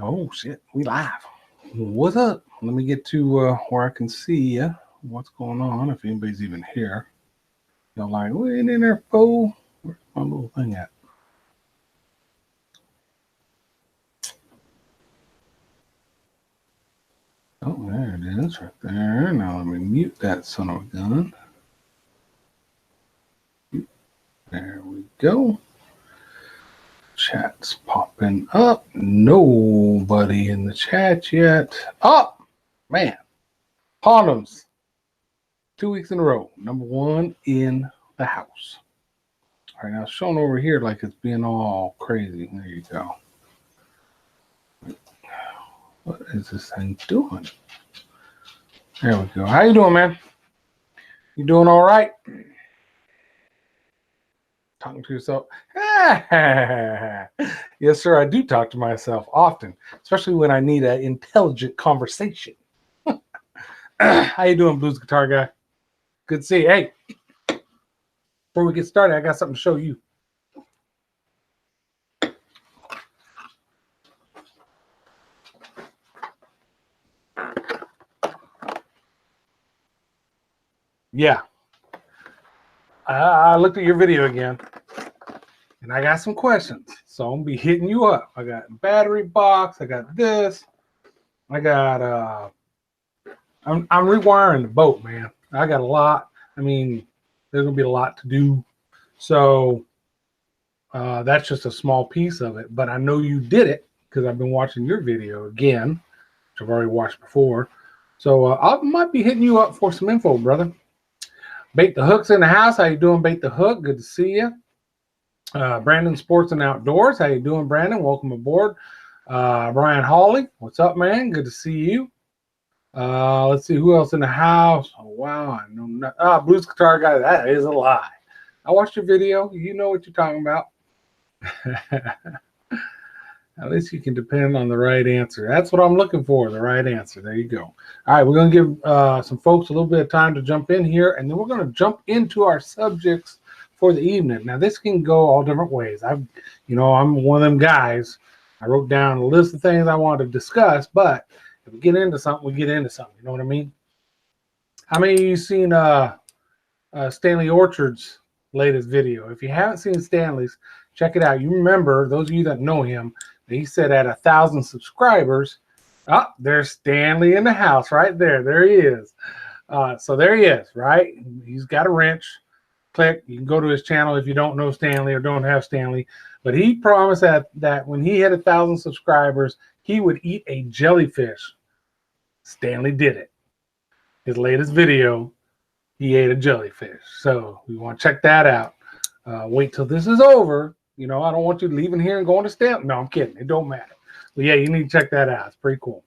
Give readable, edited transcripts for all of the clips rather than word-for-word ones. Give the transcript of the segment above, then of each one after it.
Oh shit, we live. What's up? Let me get to where I can see what's going on. If anybody's even here, y'all like, we ain't in there, fool. Where's my little thing at? Oh, there it is, right there. Now let me mute that son of a gun. There we go. Chat's popping up. Nobody in the chat yet. Oh, man. Condoms. 2 weeks in a row. Number one in the house. All right, now it's showing over here like it's being all crazy. There you go. What is this thing doing? There we go. How you doing, man? You doing all right? Talking to yourself? Yes, sir. I do talk to myself often, especially when I need an intelligent conversation. How you doing, blues guitar guy? Good to see you. Hey, before we get started, I got something to show you. Yeah. I looked at your video again, and I got some questions. So I'm going to be hitting you up. I got a battery box. I got this. I got, I'm rewiring the boat, man. I got a lot. I mean, there's going to be a lot to do. So that's just a small piece of it. But I know you did it because I've been watching your video again, which I've already watched before. So I might be hitting you up for some info, brother. Bait the Hook's in the house. How you doing, Bait the Hook? Good to see you. Brandon Sports and Outdoors. How you doing, Brandon? Welcome aboard. Brian Hawley. What's up, man? Good to see you. Let's see who else in the house. Oh, wow. I know not. Blues Guitar Guy. That is a lie. I watched your video. You know what you're talking about. At least you can depend on the right answer. That's what I'm looking for, the right answer. There you go. All right, we're going to give some folks a little bit of time to jump in here, and then we're going to jump into our subjects for the evening. Now, this can go all different ways. I'm one of them guys. I wrote down a list of things I wanted to discuss, but if we get into something, we get into something. You know what I mean? How many of you seen Stanley Orchard's latest video? If you haven't seen Stanley's, check it out. You remember, those of you that know him, he said at 1,000 subscribers, there's Stanley in the house right there. There he is. So there he is, right? He's got a wrench. Click. You can go to his channel if you don't know Stanley or don't have Stanley. But he promised that when he had 1,000 subscribers, he would eat a jellyfish. Stanley did it. His latest video, he ate a jellyfish. So we want to check that out. Wait till this is over. You know, I don't want you leaving here and going to Stanley. No, I'm kidding. It don't matter. But yeah, you need to check that out. It's pretty cool.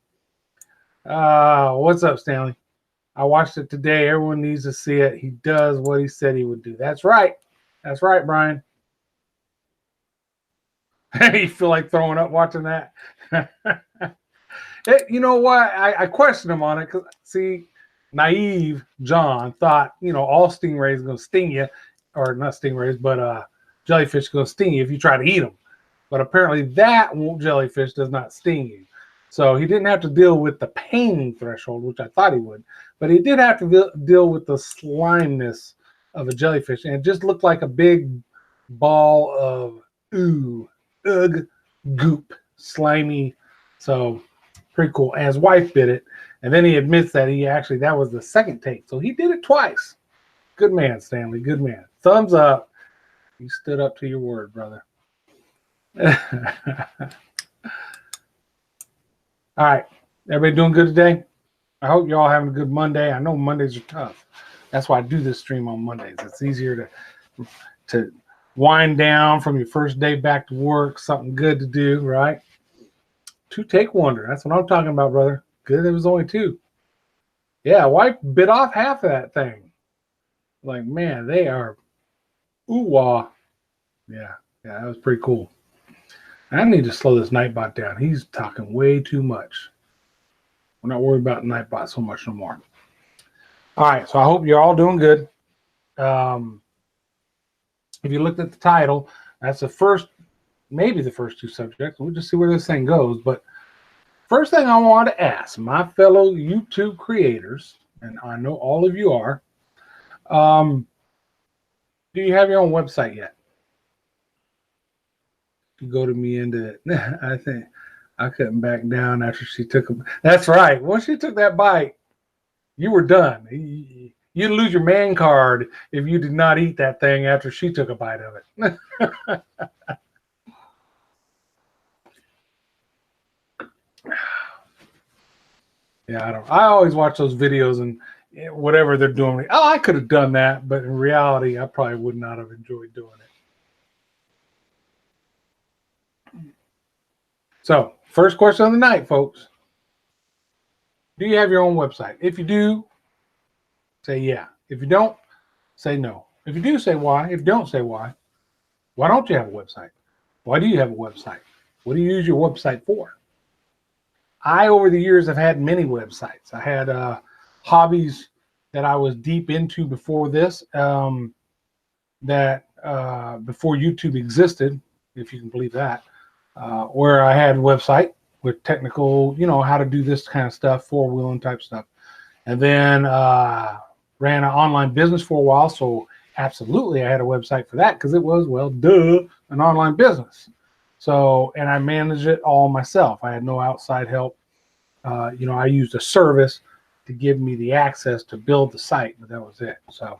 What's up, Stanley? I watched it today. Everyone needs to see it. He does what he said he would do. That's right. That's right, Brian. You feel like throwing up watching that? You know what? I question him on it because, see, naive John thought, all stingrays are going to sting you. Or not stingrays, but jellyfish going to sting you if you try to eat them. But apparently that jellyfish does not sting you. So he didn't have to deal with the pain threshold, which I thought he would. But he did have to deal with the slimeness of a jellyfish. And it just looked like a big ball of goop, slimy. So pretty cool. And his wife did it. And then he admits that that was the second take. So he did it twice. Good man, Stanley. Good man. Thumbs up. You stood up to your word, brother. All right. Everybody doing good today? I hope you're all having a good Monday. I know Mondays are tough. That's why I do this stream on Mondays. It's easier to wind down from your first day back to work. Something good to do, right? 2-take wonder. That's what I'm talking about, brother. Good. It was only 2. Yeah, wife bit off half of that thing. Like, man, they are ooh-wah. Yeah, that was pretty cool. I need to slow this Nightbot down. He's talking way too much. We're not worried about Nightbot so much no more. All right, so I hope you're all doing good. If you looked at the title, that's maybe the first 2 subjects. We'll just see where this thing goes. But First thing I want to ask my fellow YouTube creators, and I know all of you are, do you have your own website yet? You go to me into it. I think I couldn't back down after she took a. That's right. Once she took that bite, you were done. You'd lose your man card if you did not eat that thing after she took a bite of it. Yeah, I always watch those videos and whatever they're doing. Oh, I could have done that, but in reality, I probably would not have enjoyed doing it. So, first question of the night, folks. Do you have your own website? If you do, say yeah. If you don't, say no. If you do, say why. If you don't, say why. Why don't you have a website? Why do you have a website? What do you use your website for? I, over the years, have had many websites. I had hobbies that I was deep into before this, before YouTube existed, if you can believe that, where I had a website with technical, how to do this kind of stuff, four-wheeling type stuff. And then ran an online business for a while, so absolutely I had a website for that because it was, well, duh, an online business. So, and I managed it all myself. I had no outside help. I used a service to give me the access to build the site, but that was it. So,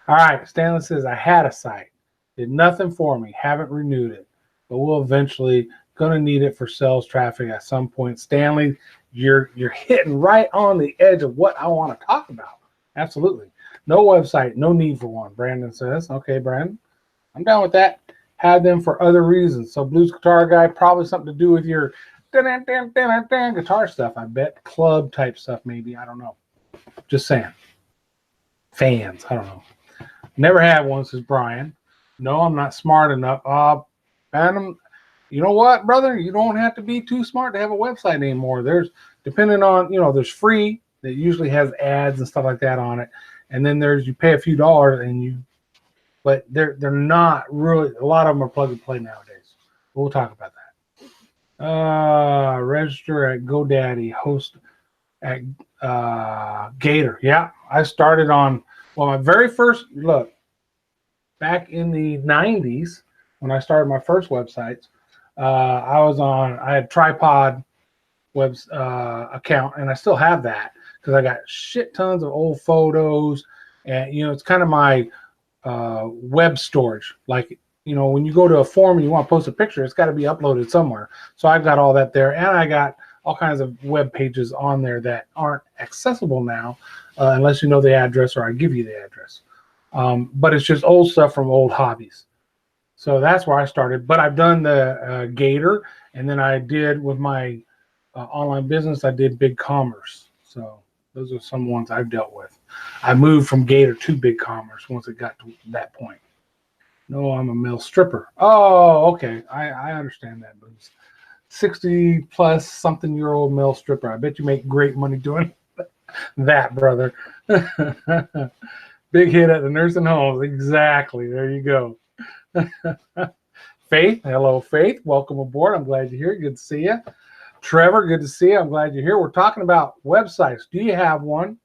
all right, Stanley says, I had a site, did nothing for me, haven't renewed it, but we'll eventually gonna need it for sales traffic at some point. Stanley, you're hitting right on the edge of what I want to talk about. Absolutely. No website, no need for one. Brandon says, okay, Brandon, I'm down with that. Have them for other reasons. So Blues Guitar Guy, probably something to do with your guitar stuff, I bet. Club type stuff, maybe. I don't know. Just saying. Fans, I don't know. Never had one, says Brian. No, I'm not smart enough. Phantom, you know what, brother? You don't have to be too smart to have a website anymore. There's, depending on, there's free that usually has ads and stuff like that on it. And then there's, you pay a few dollars but they're not really, a lot of them are plug and play nowadays. We'll talk about that. Register at GoDaddy, host at Gator. Yeah, I started on, my very first, look, back in the 90s, when I started my first websites, I had Tripod web account, and I still have that because I got shit tons of old photos, and it's kind of my web storage. Like, when you go to a forum and you want to post a picture, it's got to be uploaded somewhere. So I've got all that there, and I got all kinds of web pages on there that aren't accessible now unless you know the address or I give you the address. But it's just old stuff from old hobbies. So that's where I started. But I've done the Gator, and then I did with my online business, I did BigCommerce. So those are some ones I've dealt with. I moved from Gator to BigCommerce once it got to that point. No, I'm a male stripper. Oh, okay. I understand that, Boots. 60 plus something year old male stripper. I bet you make great money doing that, brother. Big hit at the nursing homes. Exactly. There you go. Faith. Hello, Faith. Welcome aboard. I'm glad you're here. Good to see you. Trevor, good to see you. I'm glad you're here. We're talking about websites. Do you have one?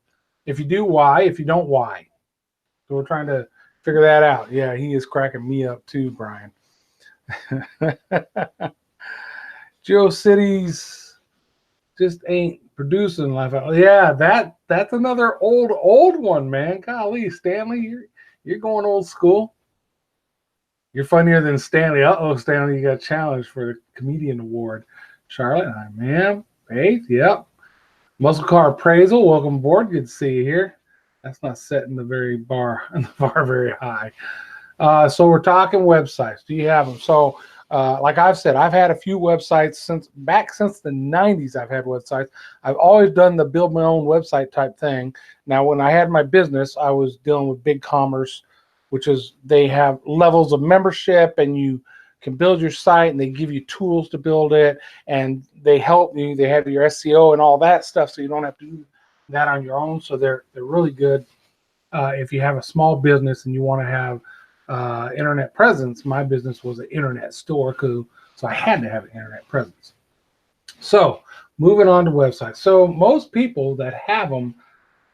If you do, why? If you don't, why? So we're trying to figure that out. Yeah, he is cracking me up too, Brian. GeoCities just ain't producing life. Yeah, that's another old one, man. Golly, Stanley, you're going old school. You're funnier than Stanley. Uh-oh, Stanley, you got a challenge for the comedian award. Charlotte, hi, ma'am. Faith, yep. Muscle Car Appraisal, welcome aboard. Good to see you here. That's not setting the bar very high. So we're talking websites. Do you have them? So like I've said, I've had a few websites since the 90s. I've had websites. I've always done the build my own website type thing. Now, when I had my business, I was dealing with BigCommerce, which is they have levels of membership, and you can build your site, and they give you tools to build it, and they help you. They have your SEO and all that stuff, so you don't have to do that on your own. So they're really good if you have a small business and you want to have internet presence. My business was an internet store, so I had to have an internet presence. So moving on to websites. So most people that have them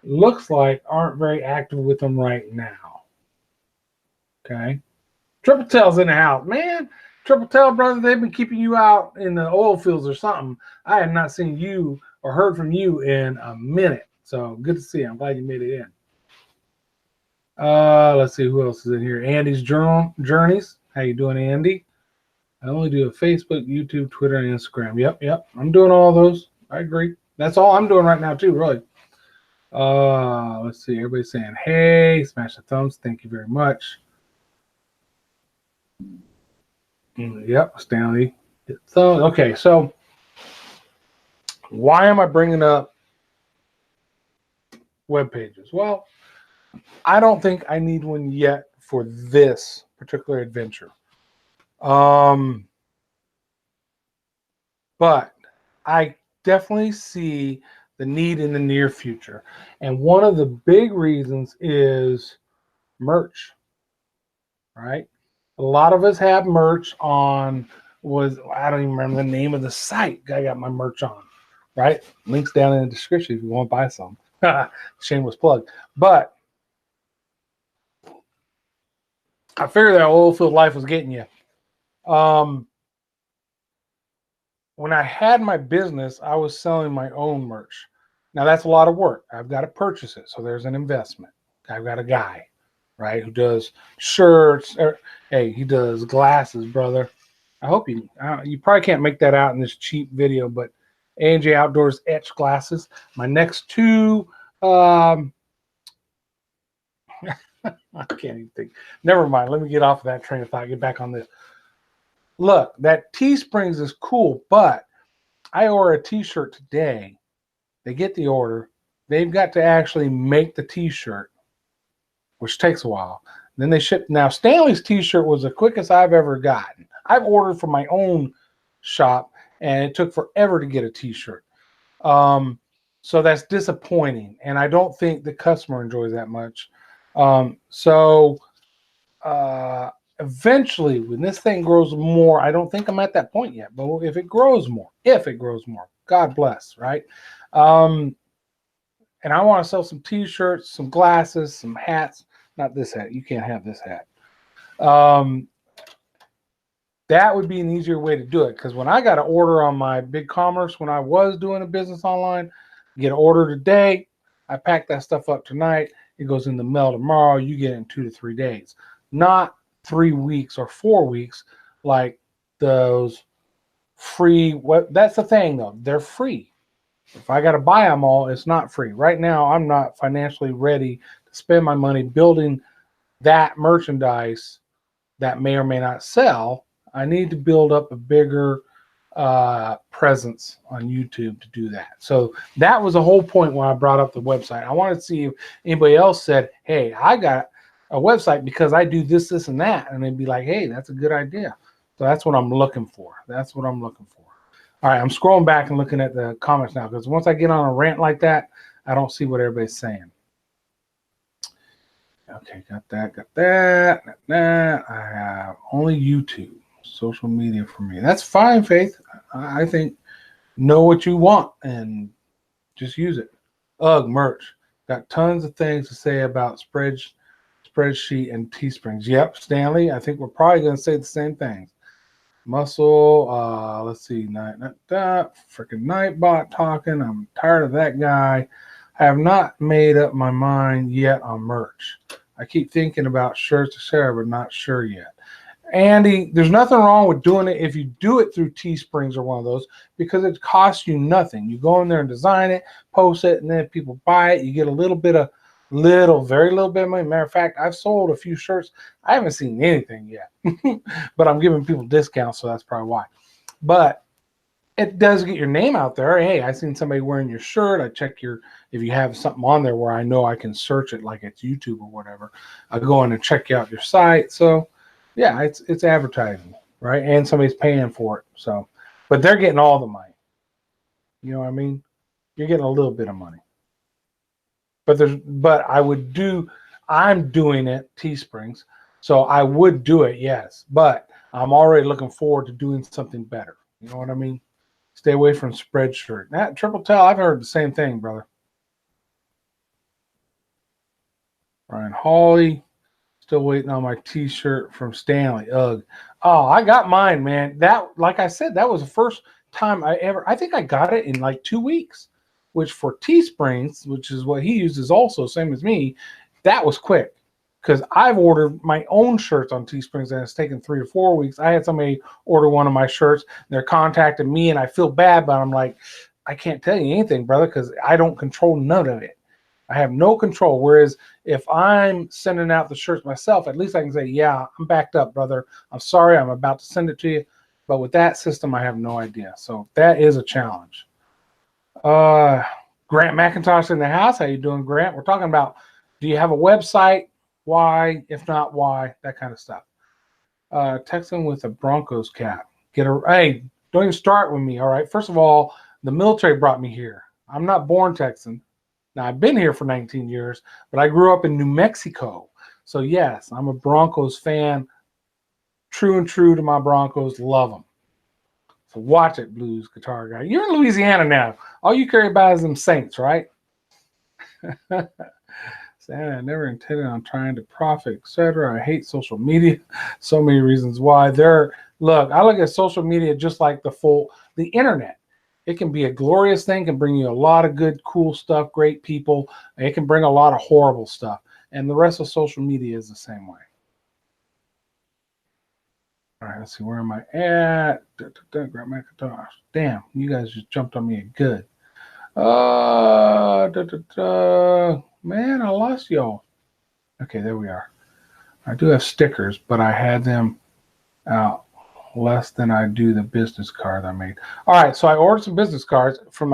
looks like aren't very active with them right now. Okay. Triple Tail's in the house. Man, Triple Tail, brother, they've been keeping you out in the oil fields or something. I have not seen you or heard from you in a minute. So good to see you. I'm glad you made it in. Let's see who else is in here. Andy's Journeys. How you doing, Andy? I only do a Facebook, YouTube, Twitter, and Instagram. Yep. I'm doing all those. I agree. That's all I'm doing right now too, really. Let's see. Everybody's saying, hey, smash the thumbs. Thank you very much. Yep, Stanley. So, okay, so why am I bringing up web pages? Well, I don't think I need one yet for this particular adventure. But I definitely see the need in the near future. And one of the big reasons is merch, right? A lot of us have merch on, I don't even remember the name of the site I got my merch on, right? Links down in the description if you want to buy some. Shameless plug. But I figured that oil field life was getting you. When I had my business, I was selling my own merch. Now that's a lot of work. I've got to purchase it. So there's an investment. I've got a guy, right, who does shirts. Hey, he does glasses, brother. I hope you probably can't make that out in this cheap video, but A&J Outdoors etch glasses. My next two, I can't even think. Never mind. Let me get off of that train of thought. Get back on this. Look, that Teesprings is cool, but I order a t-shirt today. They get the order. They've got to actually make the t-shirt, which takes a while. Then they ship. Now, Stanley's t-shirt was the quickest I've ever gotten. I've ordered from my own shop, and it took forever to get a t-shirt. So that's disappointing, and I don't think the customer enjoys that much. Eventually, when this thing grows more, I don't think I'm at that point yet, but if it grows more, God bless, right? And I want to sell some t-shirts, some glasses, some hats. Not this hat. You can't have this hat. That would be an easier way to do it, because when I got an order on my BigCommerce, when I was doing a business online, get an order today, I pack that stuff up tonight, it goes in the mail tomorrow, you get it in 2 to 3 days. Not 3 weeks or 4 weeks like those free. That's the thing, though. They're free. If I got to buy them all, it's not free. Right now, I'm not financially ready to spend my money building that merchandise that may or may not sell. I need to build up a bigger presence on YouTube to do that. So that was the whole point when I brought up the website. I wanted to see if anybody else said, hey, I got a website because I do this, this, and that. And they'd be like, hey, that's a good idea. So that's what I'm looking for. All right, I'm scrolling back and looking at the comments now, because once I get on a rant like that, I don't see what everybody's saying. Okay, got that. I have only YouTube, social media for me. That's fine, Faith. I think know what you want and just use it. Ugh, merch. Got tons of things to say about Spreadsheet and Teesprings. Yep, Stanley, I think we're probably going to say the same things. Muscle, let's see, freaking Nightbot talking. I'm tired of that guy. I have not made up my mind yet on merch. I keep thinking about shirts, etc., but not sure yet. Andy, there's nothing wrong with doing it if you do it through Teesprings or one of those, because it costs you nothing. You go in there and design it, post it, and then if people buy it, you get very little bit of money. Matter of fact, I've sold a few shirts. I haven't seen anything yet, but I'm giving people discounts, so that's probably why. But it does get your name out there. Hey, I seen somebody wearing your shirt. I check if you have something on there where I know I can search it, like it's YouTube or whatever. I go in and check out your site. So yeah, it's advertising, right? And somebody's paying for it. So, but they're getting all the money. You know what I mean? You're getting a little bit of money. But I'm doing it, Teesprings. So I would do it, yes. But I'm already looking forward to doing something better. You know what I mean? Stay away from spread shirt. That Triple Tail, I've heard the same thing, brother. Ryan Hawley, still waiting on my T-shirt from Stanley. Ugh. Oh, I got mine, man. That, like I said, that was the first time I think I got it in like 2 weeks, which for Teesprings, which is what he uses also, same as me, that was quick. Because I've ordered my own shirts on Teesprings and it's taken 3 to 4 weeks. I had somebody order one of my shirts. They're contacting me and I feel bad, but I'm like, I can't tell you anything, brother, because I don't control none of it. I have no control. Whereas if I'm sending out the shirts myself, at least I can say, yeah, I'm backed up, brother. I'm sorry. I'm about to send it to you. But with that system, I have no idea. So that is a challenge. Grant McIntosh in the house. How you doing, Grant? We're talking about, do you have a website? Why? If not, why? That kind of stuff. Texan with a Broncos cap. Hey, don't even start with me, all right? First of all, the military brought me here. I'm not born Texan. Now, I've been here for 19 years, but I grew up in New Mexico. So, yes, I'm a Broncos fan. True and true to my Broncos. Love them. So, watch it, Blues Guitar Guy. You're in Louisiana now. All you care about is them Saints, right? I never intended on trying to profit, etc. I hate social media. So many reasons why. Look, I look at social media just like the internet. It can be a glorious thing, can bring you a lot of good, cool stuff, great people. It can bring a lot of horrible stuff. And the rest of social media is the same way. All right, let's see. Where am I at? Grab my guitar. Damn, you guys just jumped on me good. Man, I lost y'all. Okay, there we are. I do have stickers, but I had them out less than I do the business card I made. All right, so I ordered some business cards from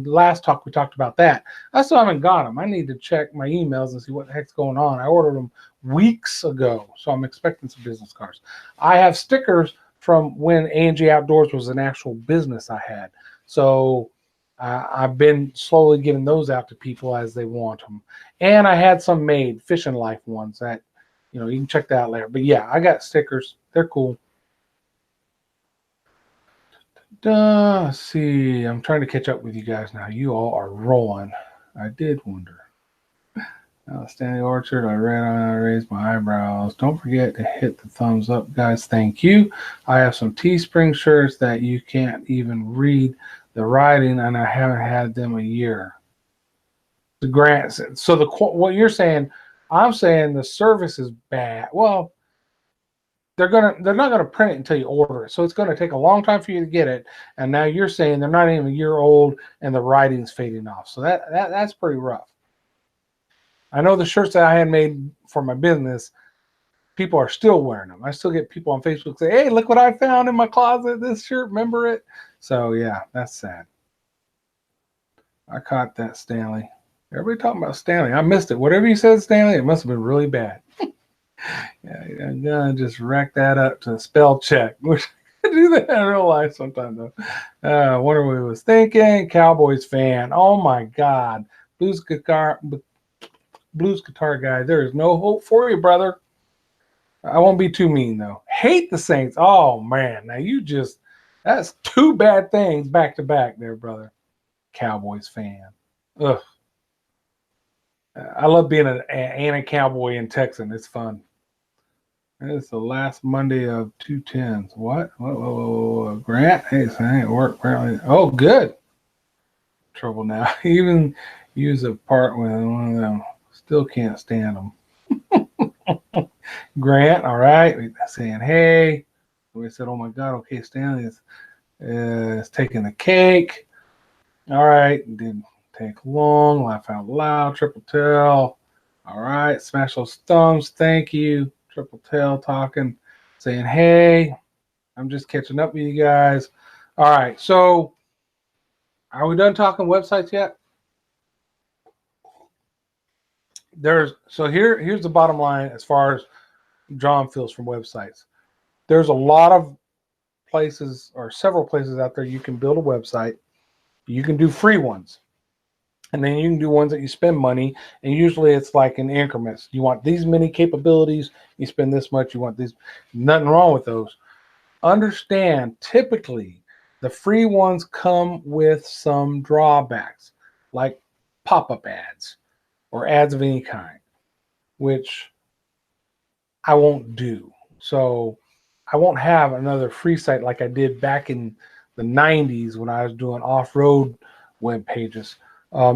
last talk. We talked about that. I still haven't got them. I need to check my emails and see what the heck's going on. I ordered them weeks ago, so I'm expecting some business cards. I have stickers from when A&G Outdoors was an actual business I had. So I've been slowly giving those out to people as they want them. And I had some made, Fishing Life ones that, you can check that out later. But yeah, I got stickers. They're cool. Let's see. I'm trying to catch up with you guys now. You all are rolling. I did wonder. Stanley Orchard, I raised my eyebrows. Don't forget to hit the thumbs up, guys. Thank you. I have some Teespring shirts that you can't even read the writing, and I haven't had them a year. The grant. So what you're saying, I'm saying the service is bad. Well, they're not gonna print it until you order it, so it's gonna take a long time for you to get it. And now you're saying they're not even a year old and the writing's fading off. So that's pretty rough. I know the shirts that I had made for my business, people are still wearing them. I still get people on Facebook say, "Hey, look what I found in my closet. This shirt, remember it?" So yeah, that's sad. I caught that, Stanley. Everybody talking about Stanley. I missed it. Whatever you said, Stanley, it must have been really bad. Yeah, I'm gonna just rack that up to spell check. Which I do that in real life sometimes though. I wonder what he was thinking. Cowboys fan. Oh my God. Blues guitar guy. There is no hope for you, brother. I won't be too mean though. Hate the Saints. Oh man. Now that's two bad things back to back there, brother. Cowboys fan. Ugh. I love being an anti-cowboy in Texan. It's fun. It's the last Monday of 210s. What? Whoa. Grant? Hey, so I ain't work apparently. Oh, good. Trouble now. Even use a part with one of them. Still can't stand them. Grant, all right. Saying, hey. We said, oh my God, okay, Stanley is taking the cake. All right. Didn't take long. Laugh out loud. Triple Tail. All right. Smash those thumbs. Thank you. Triple Tail talking, saying, hey, I'm just catching up with you guys. All right. So are we done talking websites yet? Here's the bottom line as far as John feels from websites. There's a lot of places or several places out there you can build a website. You can do free ones. And then you can do ones that you spend money, and usually it's like in increments. You want these many capabilities, you spend this much, you want these. Nothing wrong with those. Understand, typically, The free ones come with some drawbacks, like pop-up ads or ads of any kind, which I won't do. So I won't have another free site like I did back in the 90s when I was doing off-road web pages,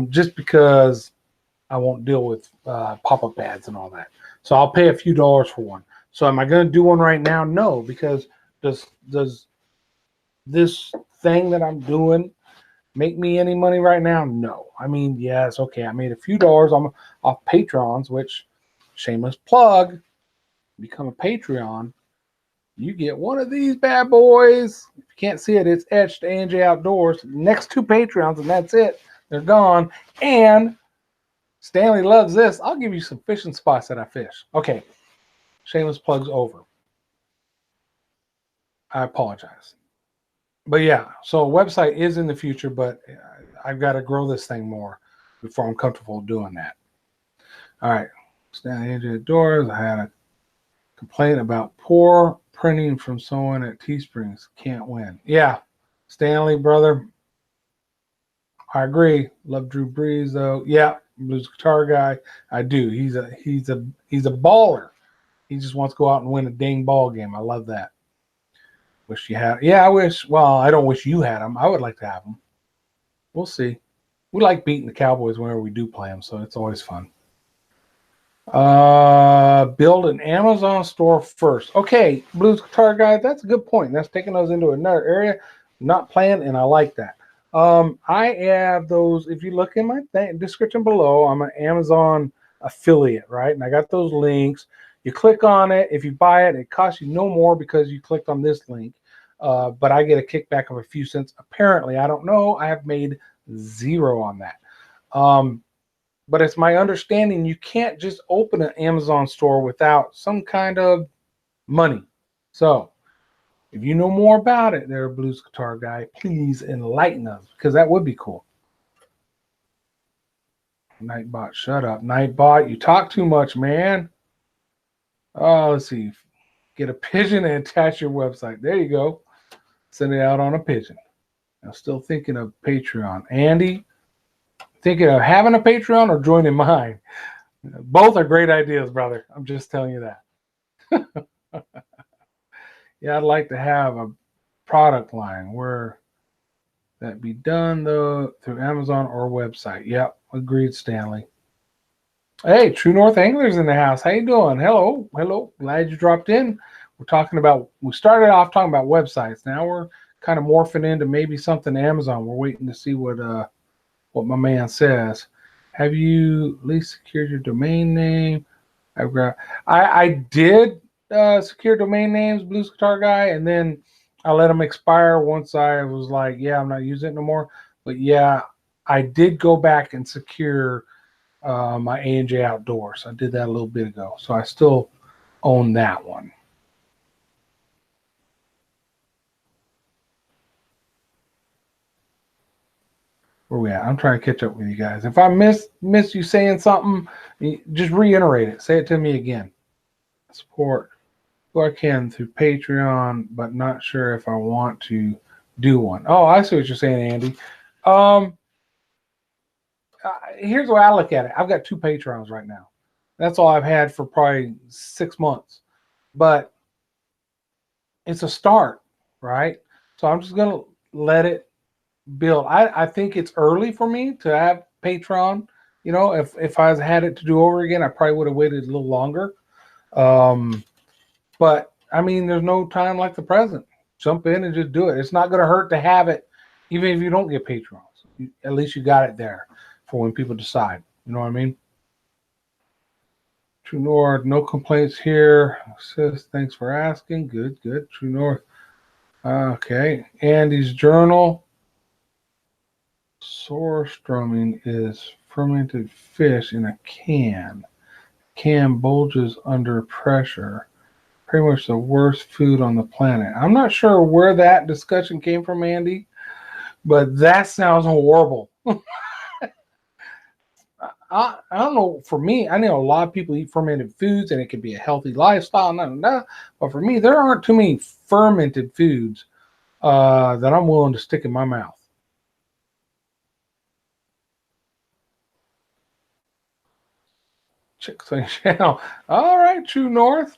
just because I won't deal with pop-up ads and all that. So I'll pay a few dollars for one. So am I going to do one right now? No, because does this thing that I'm doing make me any money right now? No. I mean, yes, okay, I made a few dollars off Patrons, which, shameless plug, become a Patreon, you get one of these bad boys. If you can't see it, it's etched ANJ Outdoors. Next 2 Patreons, and that's it. They're gone. And Stanley loves this. I'll give you some fishing spots that I fish. Okay, shameless plugs over. I apologize. But yeah, so a website is in the future, but I've got to grow this thing more before I'm comfortable doing that. All right, Stanley ANJ Outdoors. I had a complaint about poor printing from someone at Teesprings. Can't win. Yeah, Stanley, brother. I agree. Love Drew Brees though. Yeah, blues guitar guy. I do. He's a baller. He just wants to go out and win a dang ball game. I love that. Wish you had. Yeah, I wish. Well, I don't wish you had him. I would like to have him. We'll see. We like beating the Cowboys whenever we do play them, so it's always fun. Build an Amazon store first. Okay, blues guitar guy, that's a good point. That's taking us into another area. Not playing, and I like that. I have those. If you look in my description below, I'm an Amazon affiliate, right? And I got those links. You click on it. If you buy it, it costs you no more because you clicked on this link. But I get a kickback of a few cents. Apparently, I don't know. I have made 0 on that. But it's my understanding you can't just open an Amazon store without some kind of money. So if you know more about it there, blues guitar guy, please enlighten us, because that would be cool. Nightbot, shut up. Nightbot, you talk too much, man. Oh, let's see. Get a pigeon and attach your website. There you go. Send it out on a pigeon. I'm still thinking of Patreon. Andy, thinking of having a Patreon or joining mine? Both are great ideas, brother. I'm just telling you that. Yeah, I'd like to have a product line where that be done though through Amazon or website. Yep, agreed, Stanley. Hey, True North Anglers in the house. How you doing? Hello, hello. Glad you dropped in. We started off talking about websites. Now we're kind of morphing into maybe something Amazon. We're waiting to see what my man says. Have you at least secured your domain name? I did secure domain names, Blues Guitar Guy, and then I let them expire once I was like, yeah, I'm not using it no more. But yeah, I did go back and secure my ANJ Outdoors. I did that a little bit ago, so I still own that one. Where we at? I'm trying to catch up with you guys. If I miss you saying something, just reiterate it. Say it to me again. Support who I can through Patreon, but not sure if I want to do one. Oh, I see what you're saying, Andy. Here's the way I look at it. I've got 2 Patrons right now. That's all I've had for probably 6 months. But it's a start, right? So I'm just going to let it build. I think it's early for me to have Patreon. You know, if I had it to do over again, I probably would have waited a little longer. But I mean, there's no time like the present. Jump in and just do it. It's not going to hurt to have it, even if you don't get Patrons. At least you got it there for when people decide. You know what I mean? True North, no complaints here. Says thanks for asking. Good, good. True North. Okay. Andy's journal. Surströmming is fermented fish in a can. Can bulges under pressure. Pretty much the worst food on the planet. I'm not sure where that discussion came from, Andy, but that sounds horrible. I don't know. For me, I know a lot of people eat fermented foods, and it can be a healthy lifestyle. But for me, there aren't too many fermented foods that I'm willing to stick in my mouth. Chick-fil-A channel. All right, True North.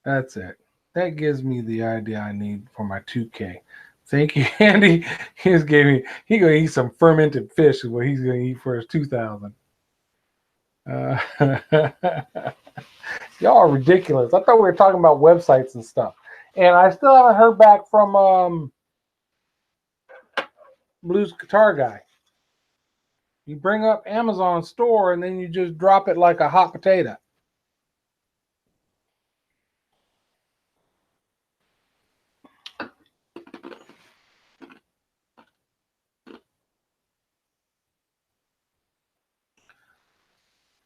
That's it. That gives me the idea I need for my 2K. Thank you, Andy. He just gave me. He gonna eat some fermented fish. Is what he's gonna eat for his 2,000. Y'all are ridiculous. I thought we were talking about websites and stuff, and I still haven't heard back from Blues Guitar Guy. You bring up Amazon store and then you just drop it like a hot potato.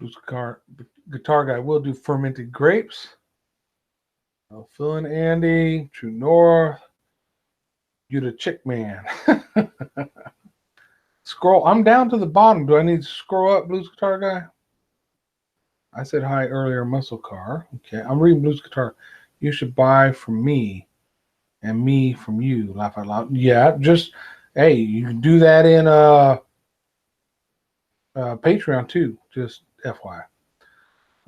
Blues Guitar Guy will do fermented grapes. Phil and Andy, True North. You the chick man. Scroll. I'm down to the bottom. Do I need to scroll up, Blues Guitar Guy? I said hi earlier, Muscle Car. Okay, I'm reading Blues Guitar. You should buy from me and me from you. Laugh out loud. Yeah, just, hey, you can do that in Patreon too. Just FYI.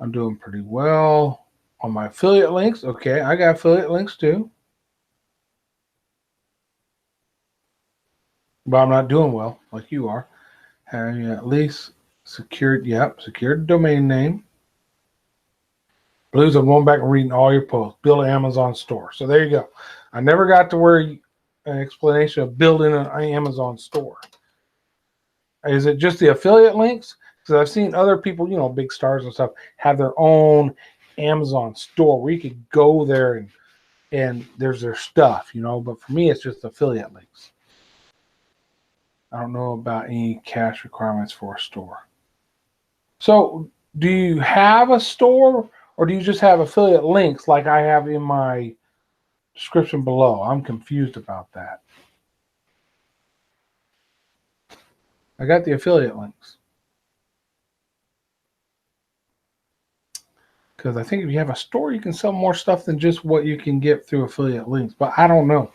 I'm doing pretty well on my affiliate links. Okay, I got affiliate links too. But I'm not doing well like you are. Having at least secured, secured domain name. Blues, I'm going back and reading all your posts. Build an Amazon store. So there you go. I never got to where an explanation of building an Amazon store. Is it just the affiliate links? Because I've seen other people, you know, big stars and stuff, have their own Amazon store where you could go there and there's their stuff, you know. But for me, it's just affiliate links. I don't know about any cash requirements for a store. So do you have a store or do you just have affiliate links like I have in my description below? I'm confused about that. I got the affiliate links. Because I think if you have a store, you can sell more stuff than just what you can get through affiliate links. But I don't know.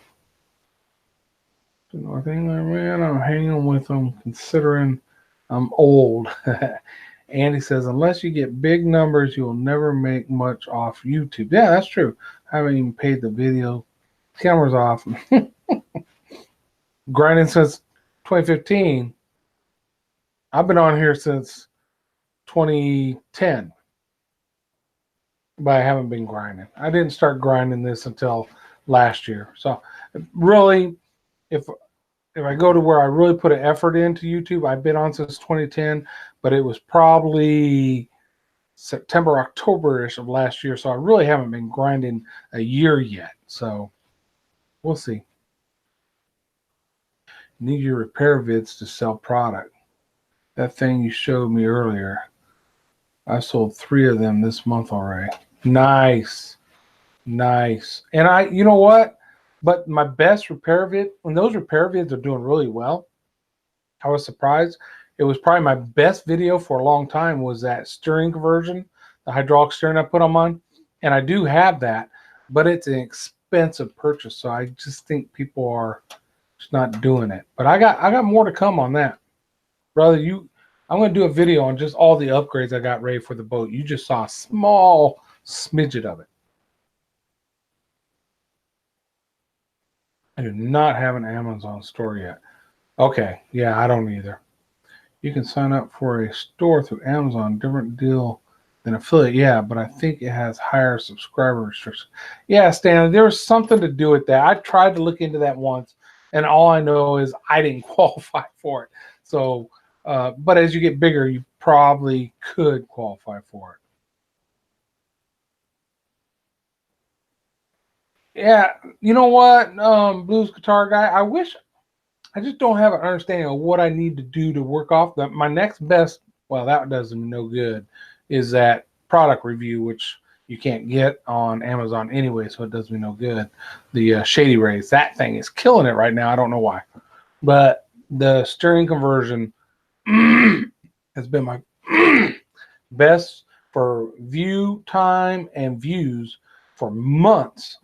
I think, man, I'm hanging with them considering I'm old. Andy says, unless you get big numbers, you'll never make much off YouTube. Yeah, that's true. I haven't even paid the video. Camera's off. Grinding since 2015. I've been on here since 2010. But I haven't been grinding. I didn't start grinding this until last year. So really, if I go to where I really put an effort into YouTube, I've been on since 2010, but it was probably September, October-ish of last year. So I really haven't been grinding a year yet. So we'll see. Need your repair vids to sell product. That thing you showed me earlier, I sold 3 of them this month already. Nice. And you know what? But my best repair vid, when those repair vids are doing really well, I was surprised. It was probably my best video for a long time was that steering conversion, the hydraulic steering I put on mine. And I do have that, but it's an expensive purchase. So I just think people are just not doing it. But I got more to come on that. Brother, I'm going to do a video on just all the upgrades I got ready for the boat. You just saw a small smidget of it. I do not have an Amazon store yet. Okay, yeah, I don't either. You can sign up for a store through Amazon, different deal than affiliate. Yeah, but I think it has higher subscriber restrictions. Yeah, Stan, there's something to do with that. I tried to look into that once, and all I know is I didn't qualify for it. So, but as you get bigger, you probably could qualify for it. Yeah, you know what, Blues Guitar Guy, I just don't have an understanding of what I need to do to work off that. My next best, well, that does me no good, is that product review, which you can't get on Amazon anyway, so it does me no good. The Shady Rays, that thing is killing it right now. I don't know why. But the steering conversion has been my best for view time and views for months.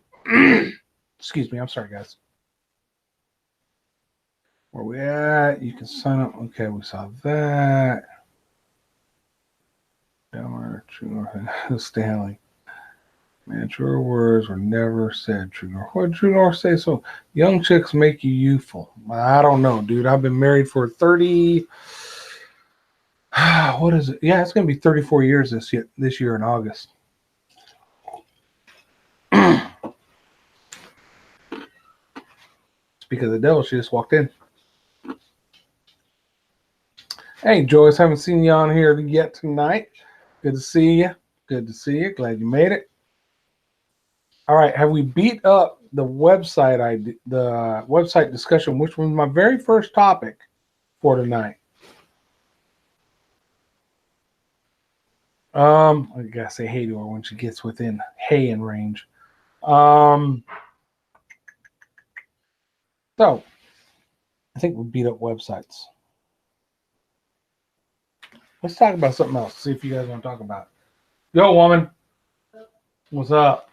Excuse me, I'm sorry, guys. Where we at? You can sign up. Okay, we saw that. Stanley. Man, truer words were never said. True North. What did True North say? So young chicks make you youthful. I don't know, dude. I've been married for 30. What is it? Yeah, it's gonna be 34 years this year in August. Speak of the devil, she just walked in. Hey, Joyce, haven't seen you on here yet tonight. Good to see you. Good to see you. Glad you made it. All right, have we beat up the website the website discussion, which was my very first topic for tonight? I gotta say hey to her when she gets within hay in range. So I think we beat up websites. Let's talk about something else. See if you guys want to talk about it. Yo, woman. What's up?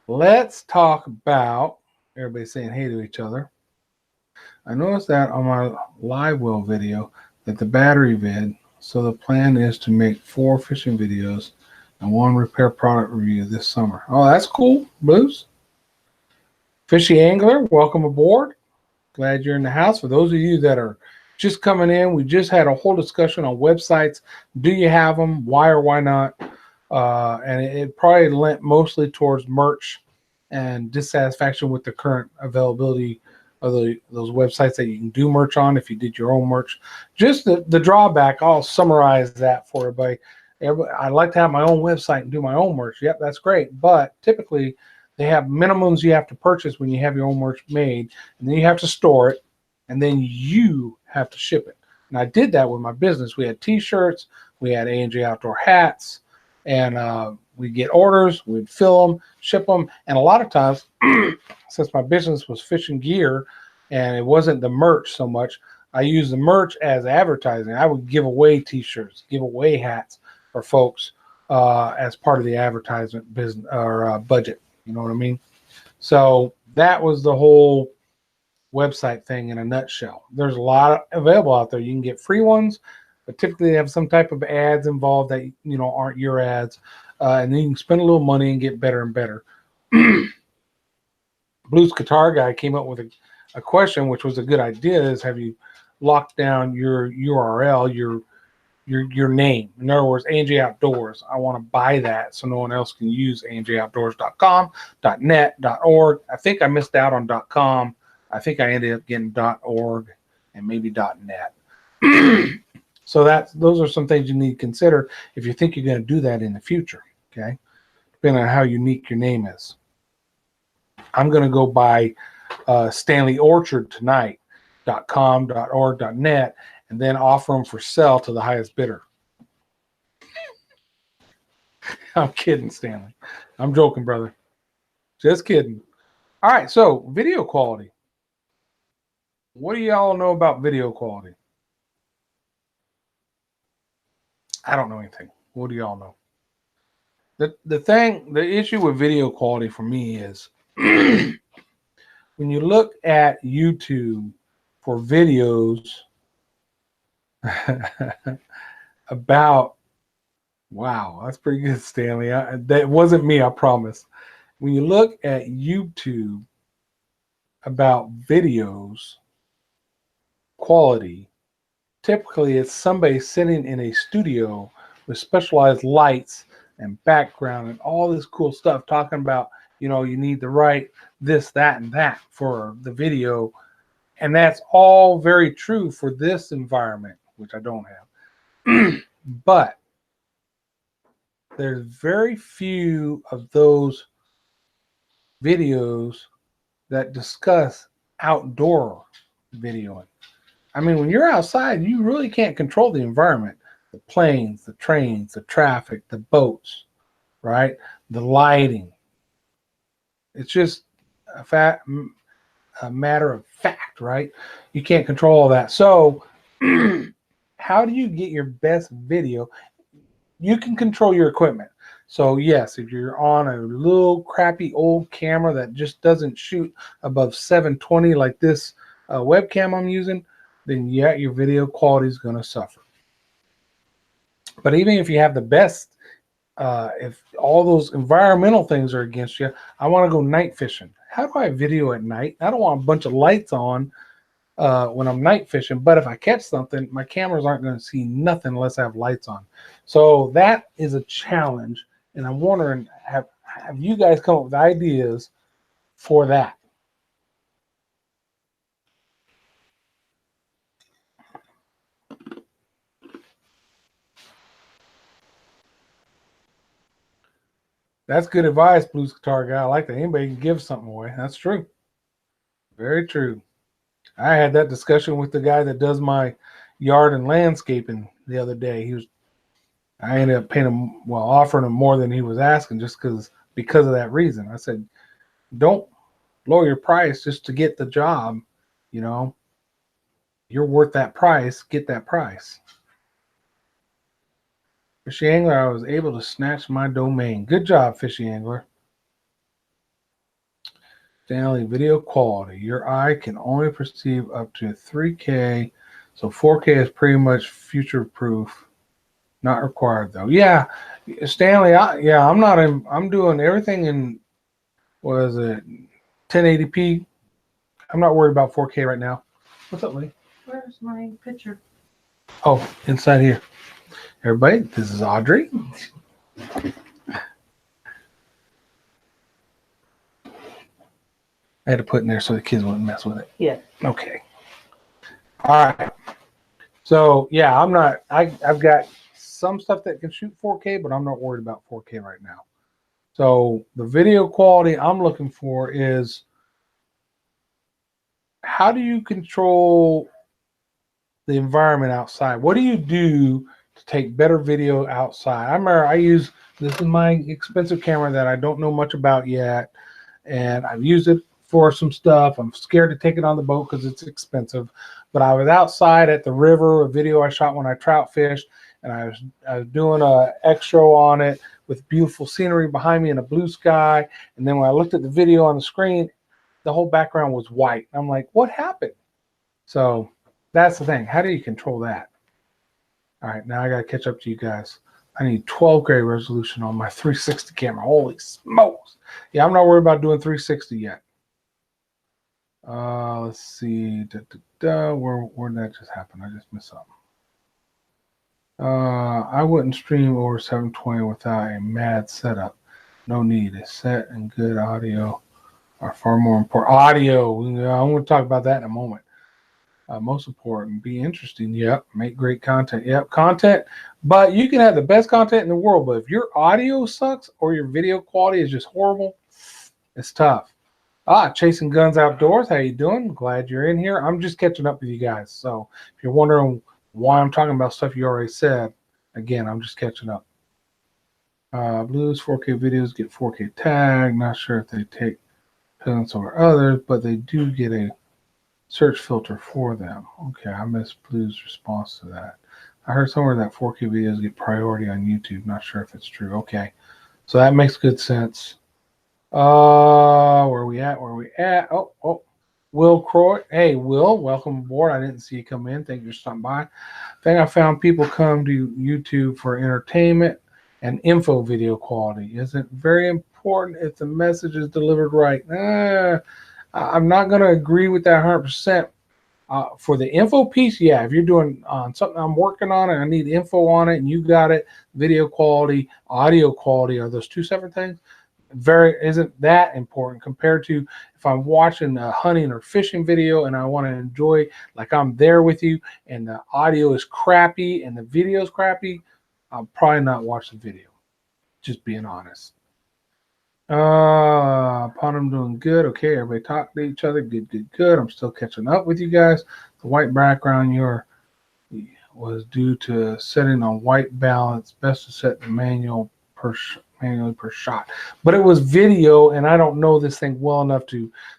Let's talk about everybody saying hey to each other. I noticed that on my live well video that the battery vid, so the plan is to make 4 fishing videos and 1 repair product review this summer. Oh, that's cool, Blues. Fishy Angler, welcome aboard. Glad you're in the house. For those of you that are just coming in, we just had a whole discussion on websites. Do you have them? Why or why not? And it probably lent mostly towards merch and dissatisfaction with the current availability of those websites that you can do merch on if you did your own merch. Just the drawback, I'll summarize that for everybody. I like to have my own website and do my own merch. Yep, that's great. But typically, they have minimums you have to purchase when you have your own merch made, and then you have to store it, and then you have to ship it. And I did that with my business. We had T-shirts, we had A&J Outdoor hats, and we'd get orders, we'd fill them, ship them, and a lot of times, since my business was fishing gear and it wasn't the merch so much, I used the merch as advertising. I would give away T-shirts, give away hats for folks as part of the advertisement business or budget. You know what I mean? So that was the whole website thing in a nutshell. There's a lot available out there. You can get free ones, but typically they have some type of ads involved that aren't your ads, and then you can spend a little money and get better and better. Blues Guitar Guy came up with a question, which was a good idea: is have you locked down your URL, your name? In other words, A&J Outdoors. I want to buy that so no one else can use ANJOutdoors.com, .net, .org. I think I missed out on .com. I think I ended up getting .org and maybe .net. So those are some things you need to consider if you think you're going to do that in the future. Okay, depending on how unique your name is. I'm going to go buy Stanley Orchard tonight. .com, .org, .net, and then offer them for sale to the highest bidder. I'm kidding, Stanley. I'm joking, brother. Just kidding. All right, so video quality. What do y'all know about video quality? I don't know anything. What do y'all know? The issue with video quality for me is when you look at YouTube for videos about, wow, that's pretty good, Stanley. That wasn't me, I promise. When you look at YouTube about videos quality, typically it's somebody sitting in a studio with specialized lights and background and all this cool stuff talking about, you need to write this, that, and that for the video. And that's all very true for this environment, which I don't have. But there's very few of those videos that discuss outdoor videoing. I mean, when you're outside, you really can't control the environment. The planes, the trains, the traffic, the boats, right? The lighting. It's just a matter of fact, right? You can't control all that. So how do you get your best video? You can control your equipment. So yes, if you're on a little crappy old camera that just doesn't shoot above 720 like this webcam I'm using, then yeah, your video quality is going to suffer. But even if you have the best, if all those environmental things are against you, I want to go night fishing. How do I video at night? I don't want a bunch of lights on when I'm night fishing, but if I catch something, my cameras aren't going to see nothing unless I have lights on. So that is a challenge, and I'm wondering, have you guys come up with ideas for that? That's good advice, Blues Guitar Guy. I like that. Anybody can give something away. That's true. Very true. I had that discussion with the guy that does my yard and landscaping the other day. I ended up paying him, well, offering him more than he was asking just because of that reason. I said, don't lower your price just to get the job. You know, you're worth that price. Get that price. Fishy Angler, I was able to snatch my domain. Good job, Fishy Angler. Stanley, video quality. Your eye can only perceive up to 3K, so 4K is pretty much future-proof. Not required though. Yeah, Stanley. I'm doing everything in, what is it, 1080p. I'm not worried about 4K right now. What's up, Lee? Where's my picture? Oh, inside here. Everybody, this is Audrey. I had to put in there so the kids wouldn't mess with it. Yeah. Okay. All right. So yeah, I've got some stuff that can shoot 4K, but I'm not worried about 4K right now. So the video quality I'm looking for is, how do you control the environment outside? What do you do to take better video outside? I remember this is my expensive camera that I don't know much about yet, and I've used it for some stuff. I'm scared to take it on the boat because it's expensive, but I was outside at the river, a video I shot when I trout fished, and I was doing a extra on it with beautiful scenery behind me and a blue sky. And then when I looked at the video on the screen, the whole background was white. I'm like, what happened? So that's the thing. How do you control that? All right, now I got to catch up to you guys. I need 12 gray resolution on my 360 camera. Holy smokes. Yeah, I'm not worried about doing 360 yet. Let's see. Where did that just happen? I just missed something. I wouldn't stream over 720 without a mad setup. No need. A set and good audio are far more important. Audio. I'm going to talk about that in a moment. Most important, be interesting. Yep. Make great content. Yep. Content. But you can have the best content in the world, but if your audio sucks or your video quality is just horrible, it's tough. Chasing Guns Outdoors. How you doing? Glad you're in here. I'm just catching up with you guys. So if you're wondering why I'm talking about stuff you already said, again, I'm just catching up. Blues 4K videos get 4K tag. Not sure if they take peasants or others, but they do get a search filter for them. Okay, I missed Blues' response to that. I heard somewhere that 4K videos get priority on YouTube. Not sure if it's true. Okay, so that makes good sense. Where are we at? Oh, Will Croy. Hey, Will, welcome aboard. I didn't see you come in. Thank you for stopping by. I think I found people come to YouTube for entertainment and info video quality. Isn't very important if the message is delivered right. I'm not going to agree with that 100%. For the info piece, yeah, if you're doing something I'm working on and I need info on it and you got it, video quality, audio quality, are those two separate things? Isn't that important compared to if I'm watching a hunting or fishing video and I want to enjoy, like I'm there with you, and the audio is crappy and the video is crappy, I'll probably not watch the video. Just being honest. Upon them doing good. Okay, everybody talk to each other. Good. I'm still catching up with you guys. The white background was due to setting on white balance. Best to set the manually per shot. But it was video, and I don't know this thing well enough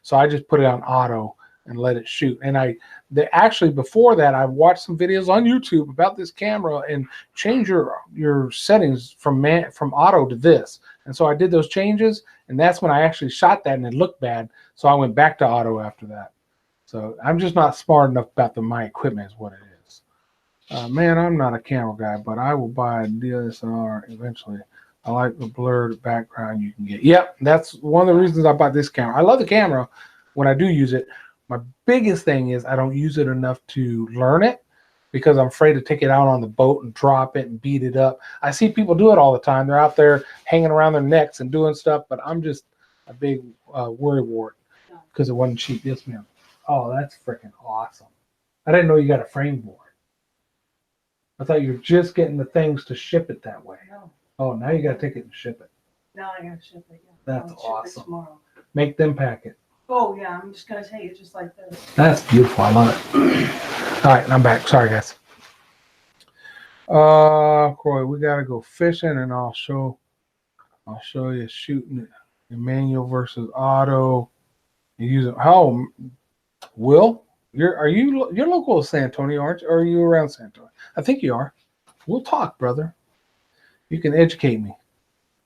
so I just put it on auto and let it shoot. And actually before that, I watched some videos on YouTube about this camera and change your settings from auto to this. And so I did those changes, and that's when I actually shot that, and it looked bad. So I went back to auto after that. So I'm just not smart enough about my equipment is what it is. Man, I'm not a camera guy, but I will buy a DSLR eventually. I like the blurred background you can get. Yep, that's one of the reasons I bought this camera. I love the camera when I do use it. My biggest thing is I don't use it enough to learn it because I'm afraid to take it out on the boat and drop it and beat it up. I see people do it all the time. They're out there hanging around their necks and doing stuff, but I'm just a big worrywart because it wasn't cheap. Yes, ma'am. Oh, that's freaking awesome. I didn't know you got a frame board. I thought you were just getting the things to ship it that way. No. Oh, now you got to take it and ship it. Now I gotta ship it. Yeah. That's I'll ship it awesome. tomorrow. Make them pack it. Oh yeah, I'm just gonna take it just like this. That's beautiful. I love it. All right, I'm back. Sorry, guys. Corey, we gotta go fishing, and I'll show you shooting it. Manual versus auto. You use it. How? Will, you're local to San Antonio, aren't you? Or are you around San Antonio? I think you are. We'll talk, brother. You can educate me.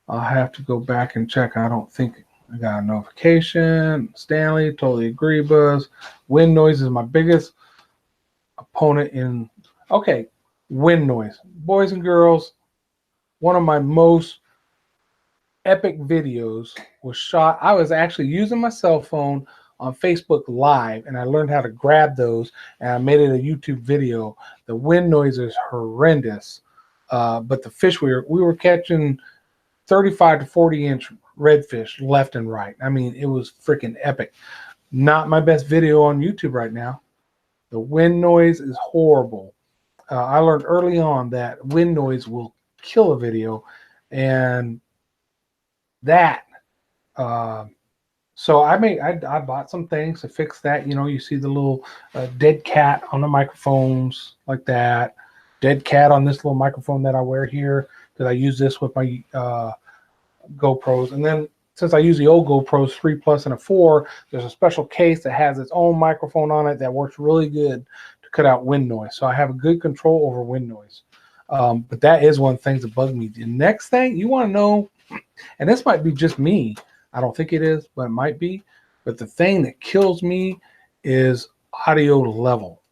I'll have to go back and check. I don't think I got a notification. Stanley, totally agree, Buzz. Wind noise is my biggest opponent in. Okay, wind noise. Boys and girls, one of my most epic videos was shot. I was actually using my cell phone on Facebook Live, and I learned how to grab those, and I made it a YouTube video. The wind noise is horrendous, but the fish we were catching 35 to 40-inch redfish left and right. I mean, it was freaking epic. Not my best video on YouTube right now. The wind noise is horrible. I learned early on that wind noise will kill a video, and that. So I bought some things to fix that. You know, you see the little dead cat on the microphones like that. Dead cat on this little microphone that I wear here, because I use this with my GoPros. And then since I use the old GoPros 3 Plus and a 4, there's a special case that has its own microphone on it that works really good to cut out wind noise. So I have a good control over wind noise. But that is one of the things that bug me. The next thing you want to know, and this might be just me, I don't think it is, but it might be. But the thing that kills me is audio level.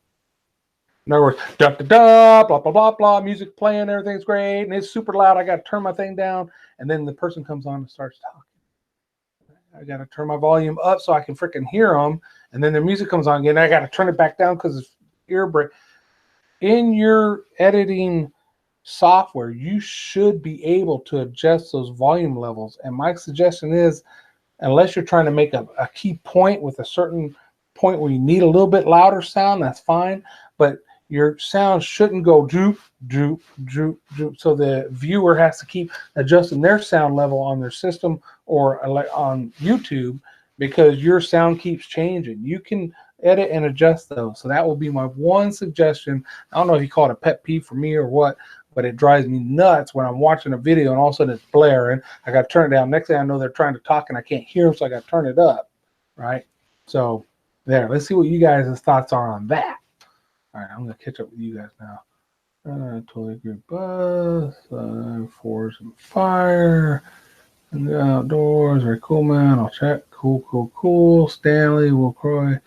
In other words, da da da, blah blah blah blah, music playing, everything's great, and it's super loud. I got to turn my thing down, and then the person comes on and starts talking. I got to turn my volume up so I can freaking hear them, and then the music comes on again. I got to turn it back down because it's ear break. In your editing software, you should be able to adjust those volume levels. And my suggestion is, unless you're trying to make a key point with a certain point where you need a little bit louder sound, that's fine. But your sound shouldn't go droop, droop, droop, droop. So the viewer has to keep adjusting their sound level on their system or on YouTube, because your sound keeps changing. You can edit and adjust those. So that will be my one suggestion. I don't know if you call it a pet peeve for me or what, but it drives me nuts when I'm watching a video and all of a sudden it's blaring. I got to turn it down. Next thing I know, they're trying to talk and I can't hear them, so I got to turn it up, right? So there, let's see what you guys' thoughts are on that. All right, I'm going to catch up with you guys now. Totally agree. Buzz, Forest and Fire, and the Outdoors, very cool, man. I'll check. Cool, cool, cool. Stanley, Will Croy,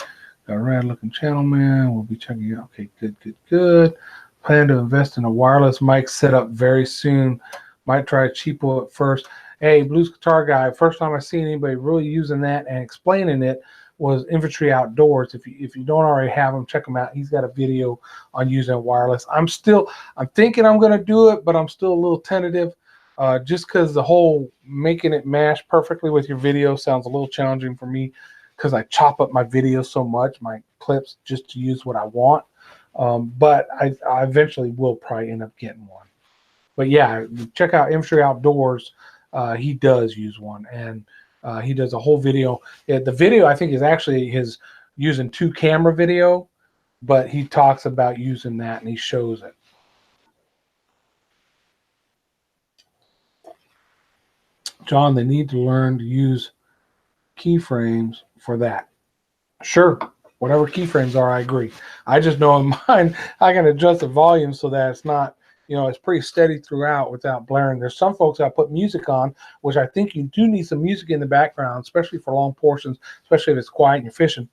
got a rad looking channel, man. We'll be checking it out. Okay, good, good, good. Plan to invest in a wireless mic setup very soon. Might try cheapo at first. Hey, Blues Guitar Guy, first time I seen anybody really using that and explaining it was Infantry Outdoors. If you don't already have him, check him out. He's got a video on using wireless. I'm thinking I'm going to do it, but I'm still a little tentative, just because the whole making it mash perfectly with your video sounds a little challenging for me, because I chop up my video so much, my clips, just to use what I want. But I eventually will probably end up getting one. But yeah, check out Infantry Outdoors. He does use one, and he does a whole video. The video, I think, is actually his using 2-camera video, but he talks about using that and he shows it. John, they need to learn to use keyframes for that. Sure, whatever keyframes are, I agree. I just know in mine, I can adjust the volume so that it's not, it's pretty steady throughout without blaring. There's some folks that put music on, which I think you do need some music in the background, especially for long portions, especially if it's quiet and you're fishing.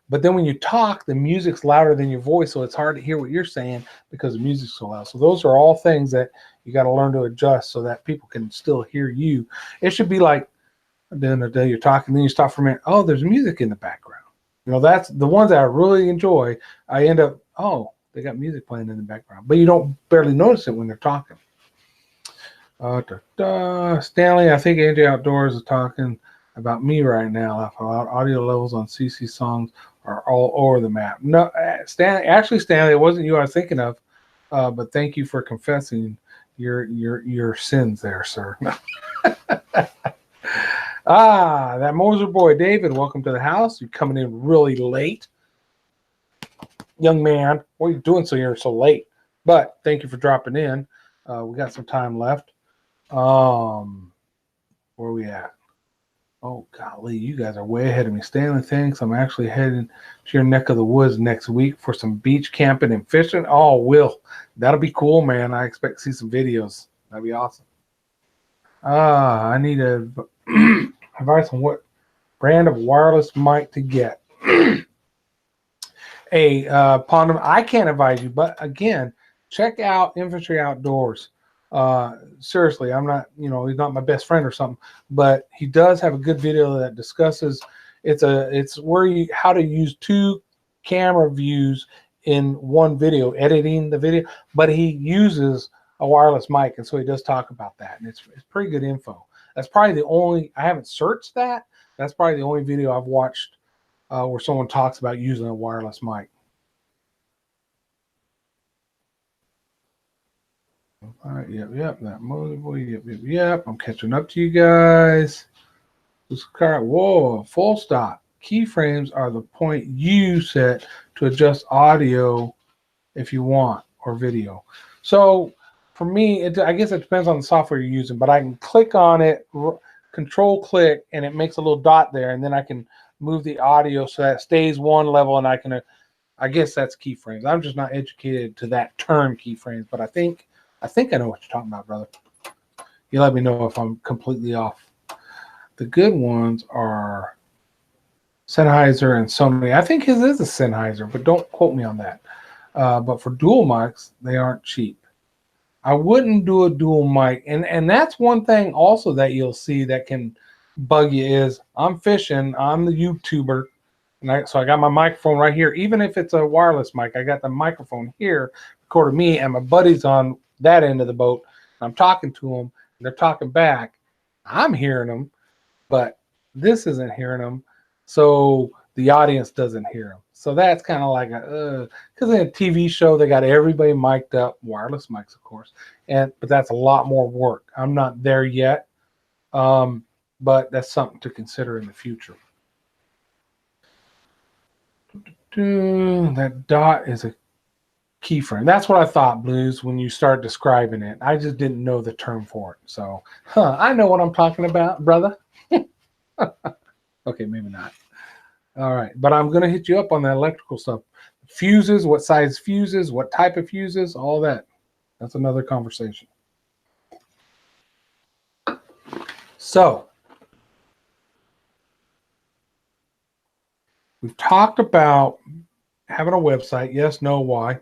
But then when you talk, the music's louder than your voice, so it's hard to hear what you're saying because the music's so loud. So those are all things that you got to learn to adjust so that people can still hear you. It should be like, at the end of the day, you're talking, then you stop for a minute. Oh, there's music in the background. That's the ones that I really enjoy. I end up, oh, they got music playing in the background, but you don't barely notice it when they're talking. Stanley, I think AJ Outdoors is talking about me right now. Audio levels on CC songs are all over the map. No, Stanley, it wasn't you I was thinking of, but thank you for confessing your sins there, sir. That Moser boy, David, welcome to the house. You're coming in really late. Young man, what are you doing you're so late? But thank you for dropping in. We got some time left. Where we at? Oh, golly, you guys are way ahead of me. Stanley, thanks. I'm actually heading to your neck of the woods next week for some beach camping and fishing. Oh, Will, that'll be cool, man. I expect to see some videos. That'd be awesome. I need advice on what brand of wireless mic to get. Pondum, I can't advise you, but again, check out Infantry Outdoors. Seriously, I'm not, he's not my best friend or something, but he does have a good video that discusses it's where how to use 2 camera views in one video, editing the video, but he uses a wireless mic, and so he does talk about that, and it's pretty good info. That's probably the only, I haven't searched that. That's probably the only video I've watched where someone talks about using a wireless mic. All right, yep, that Moser boy, yep. I'm catching up to you guys. Whoa, full stop. Keyframes are the point you set to adjust audio if you want, or video. So for me, I guess it depends on the software you're using, but I can click on it, control click, and it makes a little dot there, and then I can move the audio so that it stays one level, and I guess that's keyframes. I'm just not educated to that term, keyframes, but I think I know what you're talking about, brother. You let me know if I'm completely off. The good ones are Sennheiser and Sony. I think his is a Sennheiser, but don't quote me on that. But for dual mics, they aren't cheap. I wouldn't do a dual mic. And that's one thing also that you'll see that can bug you is I'm fishing, I'm the YouTuber, and so I got my microphone right here. Even if it's a wireless mic, I got the microphone here recording me, and my buddy's on that end of the boat. I'm talking to them, and they're talking back. I'm hearing them, but this isn't hearing them, so the audience doesn't hear them. So that's kind of like because in a TV show they got everybody mic'd up, wireless mics, of course, but that's a lot more work. I'm not there yet, but that's something to consider in the future. That dot is a keyframe. That's what I thought, Blues, when you start describing it. I just didn't know the term for it. So, I know what I'm talking about, brother. Okay, maybe not. All right, but I'm going to hit you up on that electrical stuff. Fuses, what size fuses, what type of fuses, all that. That's another conversation. So, we've talked about having a website, yes, no, why.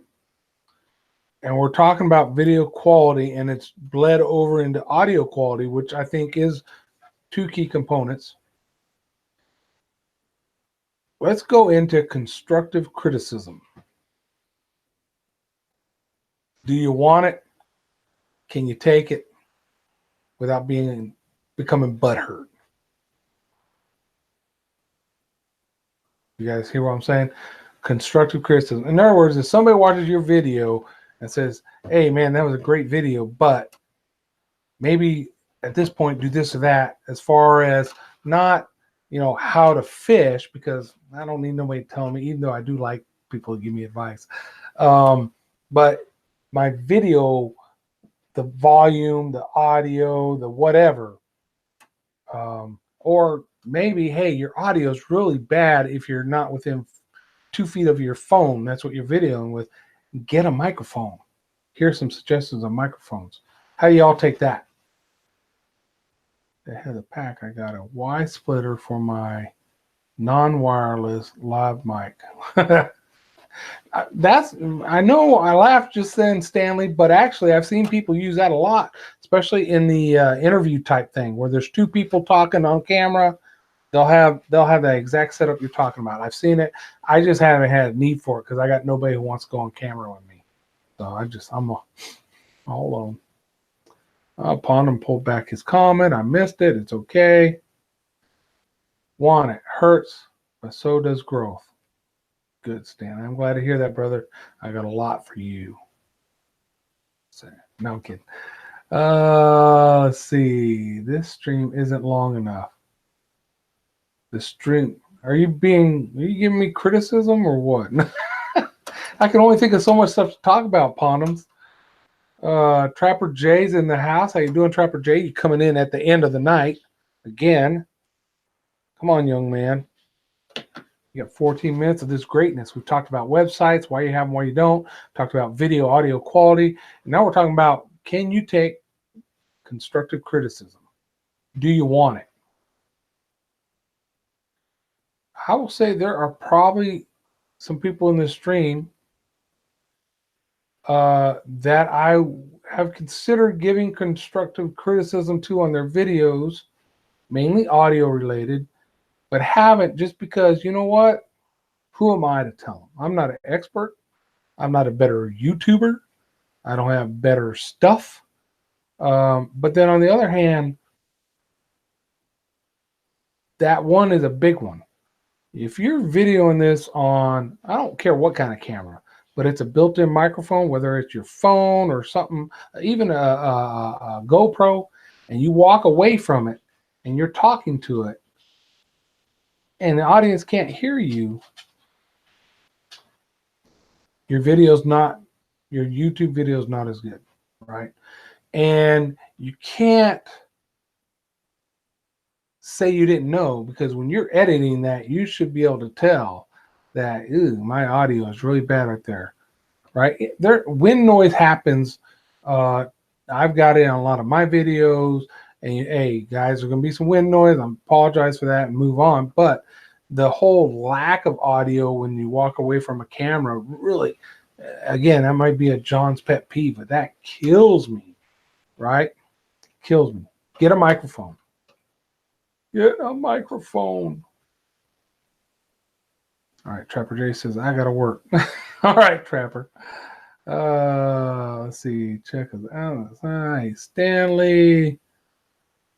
And we're talking about video quality, and it's bled over into audio quality, which I think is 2 key components. Let's go into constructive criticism. Do you want it? Can you take it without becoming butthurt? You guys hear what I'm saying? Constructive criticism. In other words, if somebody watches your video and says, hey, man, that was a great video, but maybe at this point do this or that, as far as not, how to fish, because I don't need nobody telling me, even though I do like people to give me advice. But my video, the volume, the audio, the whatever, or maybe, hey, your audio is really bad if you're not within 2 feet of your phone. That's what you're videoing with. Get a microphone. Here's some suggestions on microphones. How do y'all take that? Ahead of the pack, I got a Y splitter for my non-wireless live mic. I know I laughed just then, Stanley, but actually I've seen people use that a lot, especially in the interview type thing where there's two people talking on camera. They'll have that exact setup you're talking about. I've seen it. I just haven't had a need for it because I got nobody who wants to go on camera with me. So I'm all alone. Pondham pulled back his comment. I missed it. It's okay. Want it hurts, but so does growth. Good, Stan. I'm glad to hear that, brother. I got a lot for you. So, no, I'm kidding. Let's see. This stream isn't long enough. The stream. Are you giving me criticism or what? I can only think of so much stuff to talk about, Pondums. Trapper Jay's in the house. How you doing, Trapper Jay? You coming in at the end of the night again? Come on, young man. You got 14 minutes of this greatness. We've talked about websites, why you have them, why you don't. Talked about video, audio quality. And now we're talking about, can you take constructive criticism? Do you want it? I will say there are probably some people in this stream that I have considered giving constructive criticism to on their videos, mainly audio related, but haven't, just because, you know what? Who am I to tell them? I'm not an expert. I'm not a better YouTuber. I don't have better stuff. But then on the other hand, that one is a big one. If you're videoing this on, I don't care what kind of camera, but it's a built-in microphone, whether it's your phone or something, even a GoPro, and you walk away from it and you're talking to it, and the audience can't hear you, your YouTube video is not as good, right? And you can't say you didn't know, because when you're editing that, you should be able to tell that, my audio is really bad right there, right? Wind noise happens. I've got it on a lot of my videos, and hey, guys, there's going to be some wind noise. I apologize for that and move on. But the whole lack of audio when you walk away from a camera, really, again, that might be a John's pet peeve, but that kills me, right? Kills me. Get a microphone. Get a microphone. All right, Trapper J says, I got to work. All right, Trapper. Let's see. Check us out. Hey, Stanley.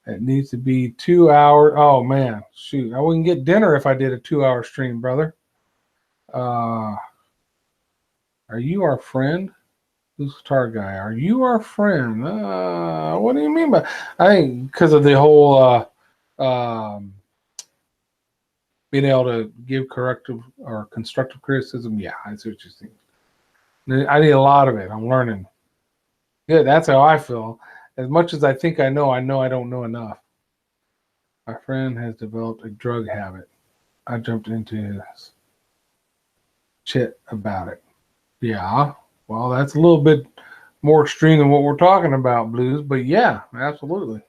It needs to be 2 hours. Oh, man. Shoot. I wouldn't get dinner if I did a 2-hour stream, brother. Are you our friend? Who's Guitar Guy? Are you our friend? What do you mean by? I think because of the whole being able to give corrective or constructive criticism. Yeah, I see what you're saying. I need a lot of it. I'm learning. Good. That's how I feel. As much as I think I know I don't know enough. My friend has developed a drug habit. I jumped into his chit about it. Yeah. Well, that's a little bit more extreme than what we're talking about, Blues. But yeah, absolutely.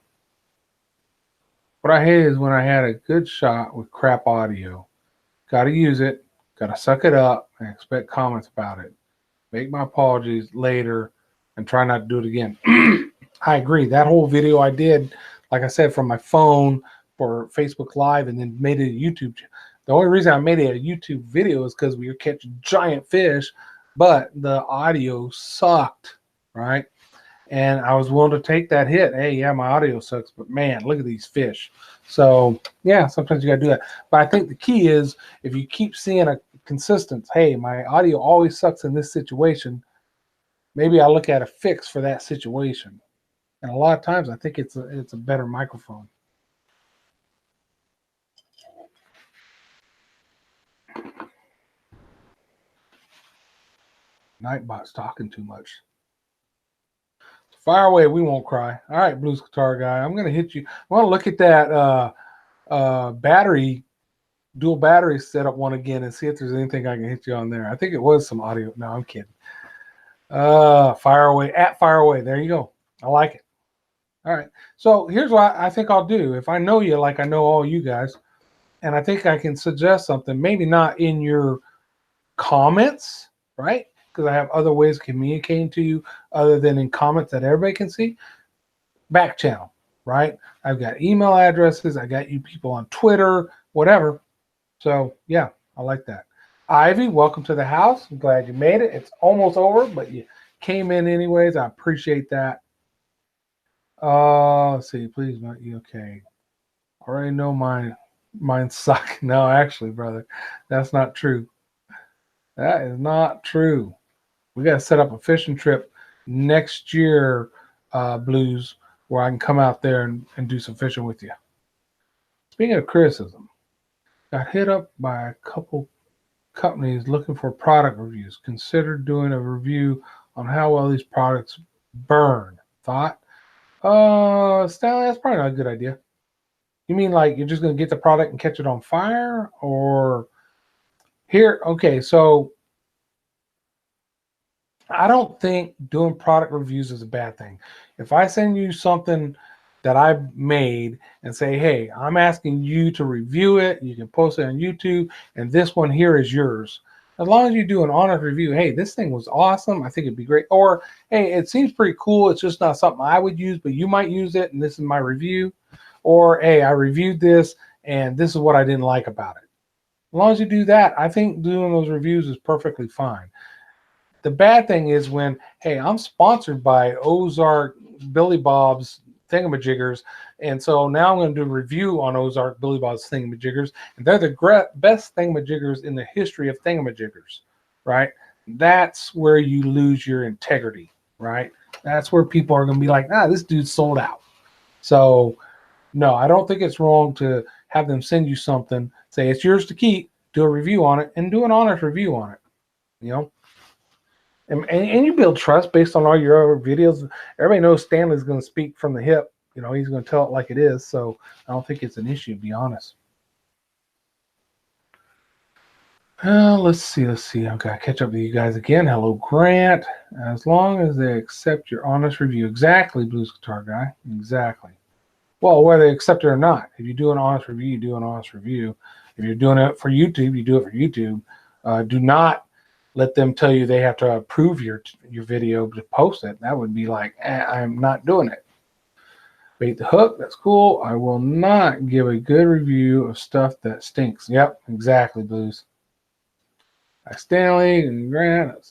What I hate is when I had a good shot with crap audio. Got to use it. Got to suck it up and expect comments about it. Make my apologies later and try not to do it again. I agree. That whole video I did, like I said, from my phone for Facebook Live and then made it a YouTube. The only reason I made it a YouTube video is because we were catching giant fish, but the audio sucked, right? And I was willing to take that hit. Hey, yeah, my audio sucks, but man, look at these fish. So, yeah, sometimes you got to do that. But I think the key is if you keep seeing a consistent, hey, my audio always sucks in this situation, maybe I look at a fix for that situation. And a lot of times I think it's a better microphone. Nightbot's talking too much. Fire away, we won't cry. All right, Blues Guitar Guy. I'm going to hit you. I want to look at that dual battery setup one again and see if there's anything I can hit you on there. I think it was some audio. No, I'm kidding. Fire away. There you go. I like it. All right. So here's what I think I'll do. If I know you like I know all you guys, and I think I can suggest something, maybe not in your comments, right? Because I have other ways of communicating to you other than in comments that everybody can see. Back channel, right? I've got email addresses. I got you people on Twitter, whatever. So yeah, I like that. Ivy, welcome to the house. I'm glad you made it. It's almost over, but you came in anyways. I appreciate that. Let's see, please, not you. Okay. Already know mine suck. No, actually, brother, that's not true. That is not true. We got to set up a fishing trip next year, Blues, where I can come out there and do some fishing with you. Speaking of criticism, got hit up by a couple companies looking for product reviews. Consider doing a review on how well these products burn. Thought? Stanley, that's probably not a good idea. You mean like you're just going to get the product and catch it on fire? Or here, okay, so I don't think doing product reviews is a bad thing. If I send you something that I made and say, hey, I'm asking you to review it, you can post it on YouTube, and this one here is yours. As long as you do an honest review, hey, this thing was awesome, I think it'd be great. Or, hey, it seems pretty cool, it's just not something I would use, but you might use it, and this is my review. Or, hey, I reviewed this, and this is what I didn't like about it. As long as you do that, I think doing those reviews is perfectly fine. The bad thing is when, hey, I'm sponsored by Ozark Billy Bob's Thingamajiggers, and so now I'm going to do a review on Ozark Billy Bob's Thingamajiggers, and they're the best Thingamajiggers in the history of Thingamajiggers, right? That's where you lose your integrity, right? That's where people are going to be like, this dude's sold out. So, no, I don't think it's wrong to have them send you something, say it's yours to keep, do a review on it, and do an honest review on it, you know? And you build trust based on all your other videos. Everybody knows Stanley's going to speak from the hip. You know, he's going to tell it like it is. So I don't think it's an issue, to be honest. Let's see. I've got to catch up with you guys again. Hello, Grant. As long as they accept your honest review. Exactly, Blues Guitar Guy. Exactly. Well, whether they accept it or not. If you do an honest review, you do an honest review. If you're doing it for YouTube, you do it for YouTube. Do not let them tell you they have to approve your video to post it. That would be like, I'm not doing it. Bait the hook, that's cool. I will not give a good review of stuff that stinks. Yep, exactly, Blues. Stanley and Grant.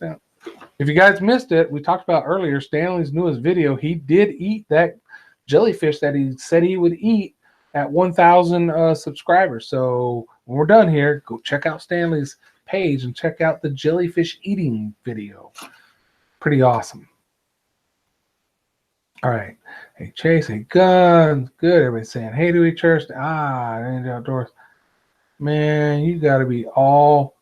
If you guys missed it, we talked about earlier, Stanley's newest video, he did eat that jellyfish that he said he would eat at 1,000 subscribers. So when we're done here, go check out Stanley's page and check out the jellyfish eating video. Pretty awesome. All right. Hey, Chase, hey, Guns. Good. Everybody's saying hey to each other. Randy Outdoors. Man, you got to be all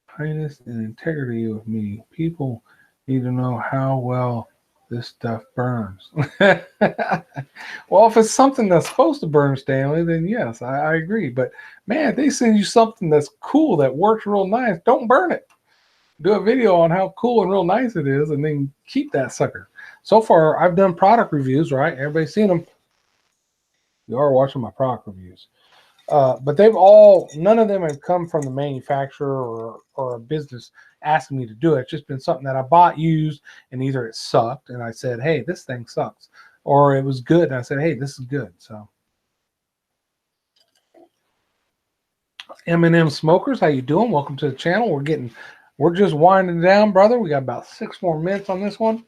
kindness and integrity with me. People need to know how well this stuff burns. Well, if it's something that's supposed to burn, Stanley, then yes, I agree. But man, if they send you something that's cool, that works real nice, don't burn it. Do a video on how cool and real nice it is, and then keep that sucker. So far, I've done product reviews, right? Everybody's seen them. You are watching my product reviews. But none of them have come from the manufacturer or a business asking me to do it. It's just been something that I bought used, and either it sucked and I said, hey, this thing sucks, or it was good and I said, hey, this is good. So M&M Smokers, how you doing? Welcome to the channel. We're just winding down, brother. We got about 6 more minutes on this one.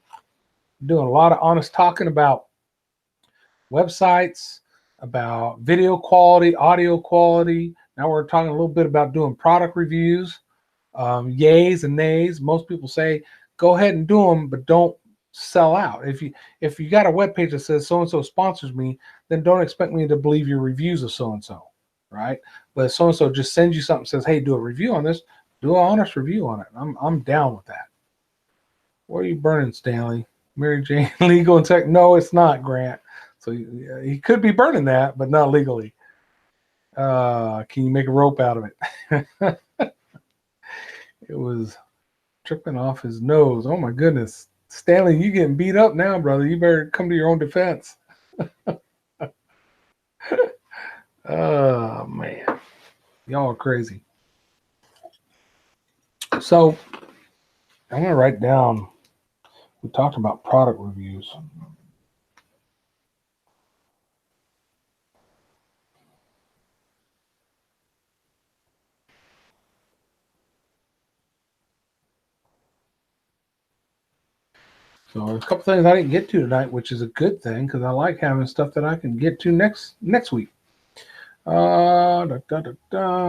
Doing a lot of honest talking about websites, about video quality, audio quality. Now we're talking a little bit about doing product reviews, yays and nays. Most people say go ahead and do them, but don't sell out. If you got a web page that says so and so sponsors me, then don't expect me to believe your reviews of so and so, right? But if so and so just sends you something, says, hey, do a review on this, do an honest review on it. I'm down with that. What are you burning, Stanley? Mary Jane legal and tech? No, it's not, Grant. So he could be burning that, but not legally. Can you make a rope out of it? It was tripping off his nose. Oh my goodness. Stanley, you getting beat up now, brother. You better come to your own defense. Oh man, y'all are crazy. So I'm gonna write down. We talked about product reviews. So there's a couple things I didn't get to tonight, which is a good thing because I like having stuff that I can get to next week. Stanley,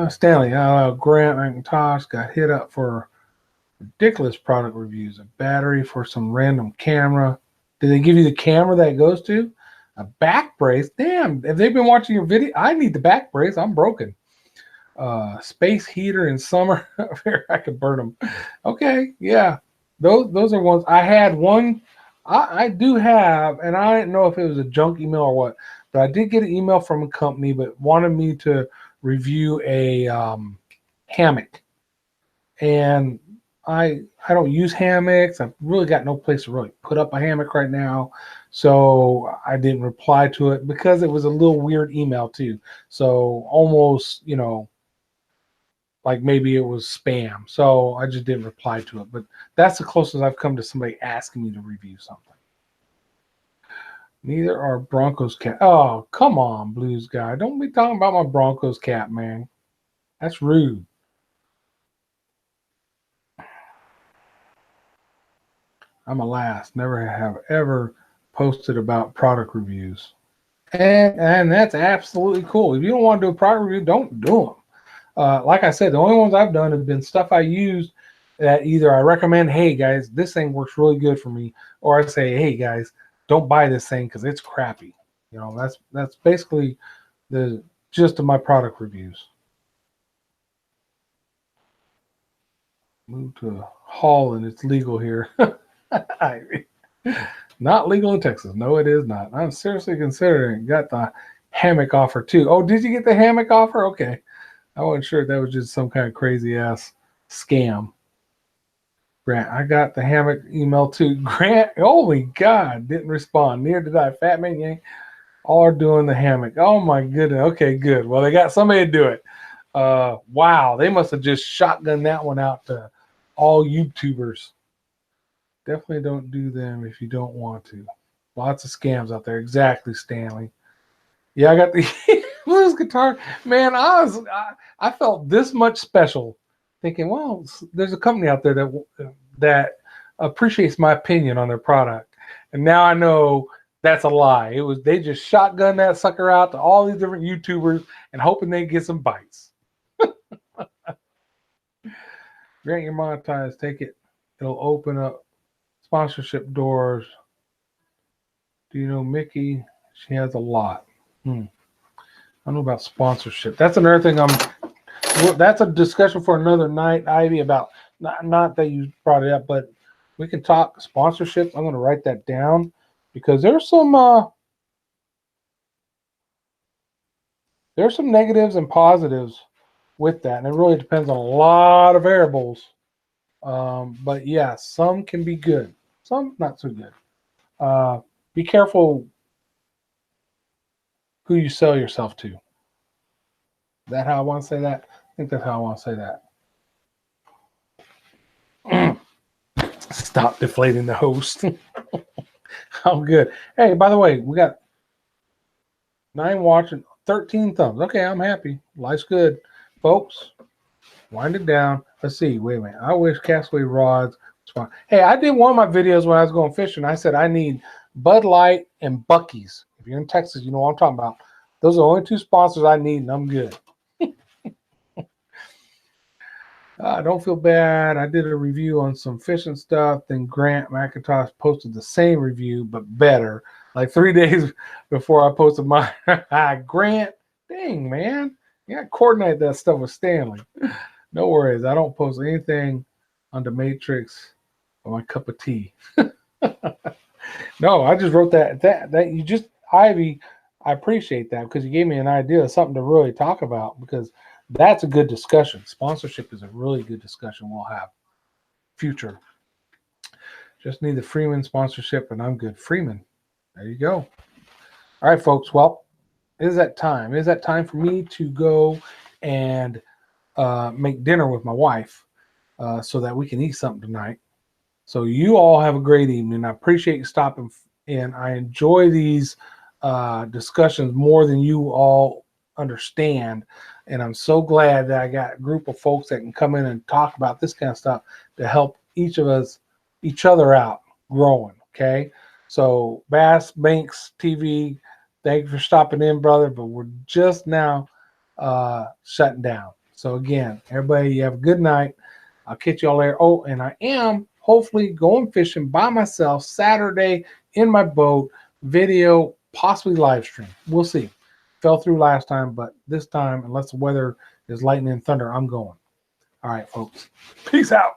Grant McIntosh got hit up for ridiculous product reviews. A battery for some random camera. Did they give you the camera that it goes to? A back brace? Damn, have they been watching your video? I need the back brace. I'm broken. Space heater in summer. I could burn them. Okay, yeah. Those are ones. I had one. I do have, and I didn't know if it was a junk email or what, but I did get an email from a company but wanted me to review a hammock. And I don't use hammocks. I've really got no place to really put up a hammock right now. So I didn't reply to it because it was a little weird email too. So almost, like maybe it was spam. So I just didn't reply to it. But that's the closest I've come to somebody asking me to review something. Neither are Broncos cap. Oh, come on, Blues guy. Don't be talking about my Broncos cap, man. That's rude. I'm a last. Never have ever posted about product reviews. And that's absolutely cool. If you don't want to do a product review, don't do them. Like I said, the only ones I've done have been stuff I used that either I recommend, hey guys, this thing works really good for me, or I say, hey guys, don't buy this thing because it's crappy. That's basically the gist of my product reviews. Move to Holland, it's legal here. Not legal in Texas. No, it is not. I'm seriously considering. Got the hammock offer too. Oh, did you get the hammock offer? Okay. I wasn't sure if that was just some kind of crazy ass scam. Grant, I got the hammock email too. Grant, holy God, didn't respond. Neither did I. Fat Man Yang, all are doing the hammock. Oh my goodness. Okay, good. Well, they got somebody to do it. Wow, they must have just shotgunned that one out to all YouTubers. Definitely don't do them if you don't want to. Lots of scams out there. Exactly, Stanley. Yeah, I got the blues guitar. Man, I felt this much special, thinking, well, there's a company out there that appreciates my opinion on their product, and now I know that's a lie. It was they just shotgun that sucker out to all these different YouTubers and hoping they get some bites. Grant, you're monetized. Take it. It'll open up sponsorship doors. Do you know Mickey? She has a lot. I don't know about sponsorship. That's another thing. That's a discussion for another night, Ivy. About not that you brought it up, but we can talk sponsorship. I'm going to write that down because there's some negatives and positives with that, and it really depends on a lot of variables. But yeah, some can be good, some not so good. Be careful who you sell yourself to. Is that how I want to say that? I think that's how I want to say that. Stop deflating the host. Oh, good. Hey, by the way, we got 9 watching, 13 thumbs. Okay, I'm happy. Life's good. Folks, wind it down. Let's see. Wait a minute. I wish Castaway rods was fun. Hey, I did one of my videos when I was going fishing. I said I need Bud Light and Buc-ee's. If you're in Texas, you know what I'm talking about. Those are the only 2 sponsors I need, and I'm good. Don't feel bad. I did a review on some fishing stuff. Then Grant McIntosh posted the same review, but better, like 3 days before I posted mine. Grant, dang, man. You got to coordinate that stuff with Stanley. No worries. I don't post anything on the Matrix or my cup of tea. No, I just wrote that you just, Ivy, I appreciate that because you gave me an idea of something to really talk about because that's a good discussion. Sponsorship is a really good discussion we'll have. Future. Just need the Freeman sponsorship and I'm good. Freeman. There you go. All right, folks. Well, It is that time. It is that time for me to go and make dinner with my wife so that we can eat something tonight. So you all have a great evening. I appreciate you stopping in. I enjoy these discussions more than you all understand. And I'm so glad that I got a group of folks that can come in and talk about this kind of stuff to help each other out growing. Okay. So Bass Banks TV, thank you for stopping in, brother. But we're just now shutting down. So again, everybody, you have a good night. I'll catch y'all later. Oh, and I am hopefully going fishing by myself Saturday in my boat, video, possibly live stream. We'll see. Fell through last time, but this time, unless the weather is lightning and thunder, I'm going. All right, folks. Peace out.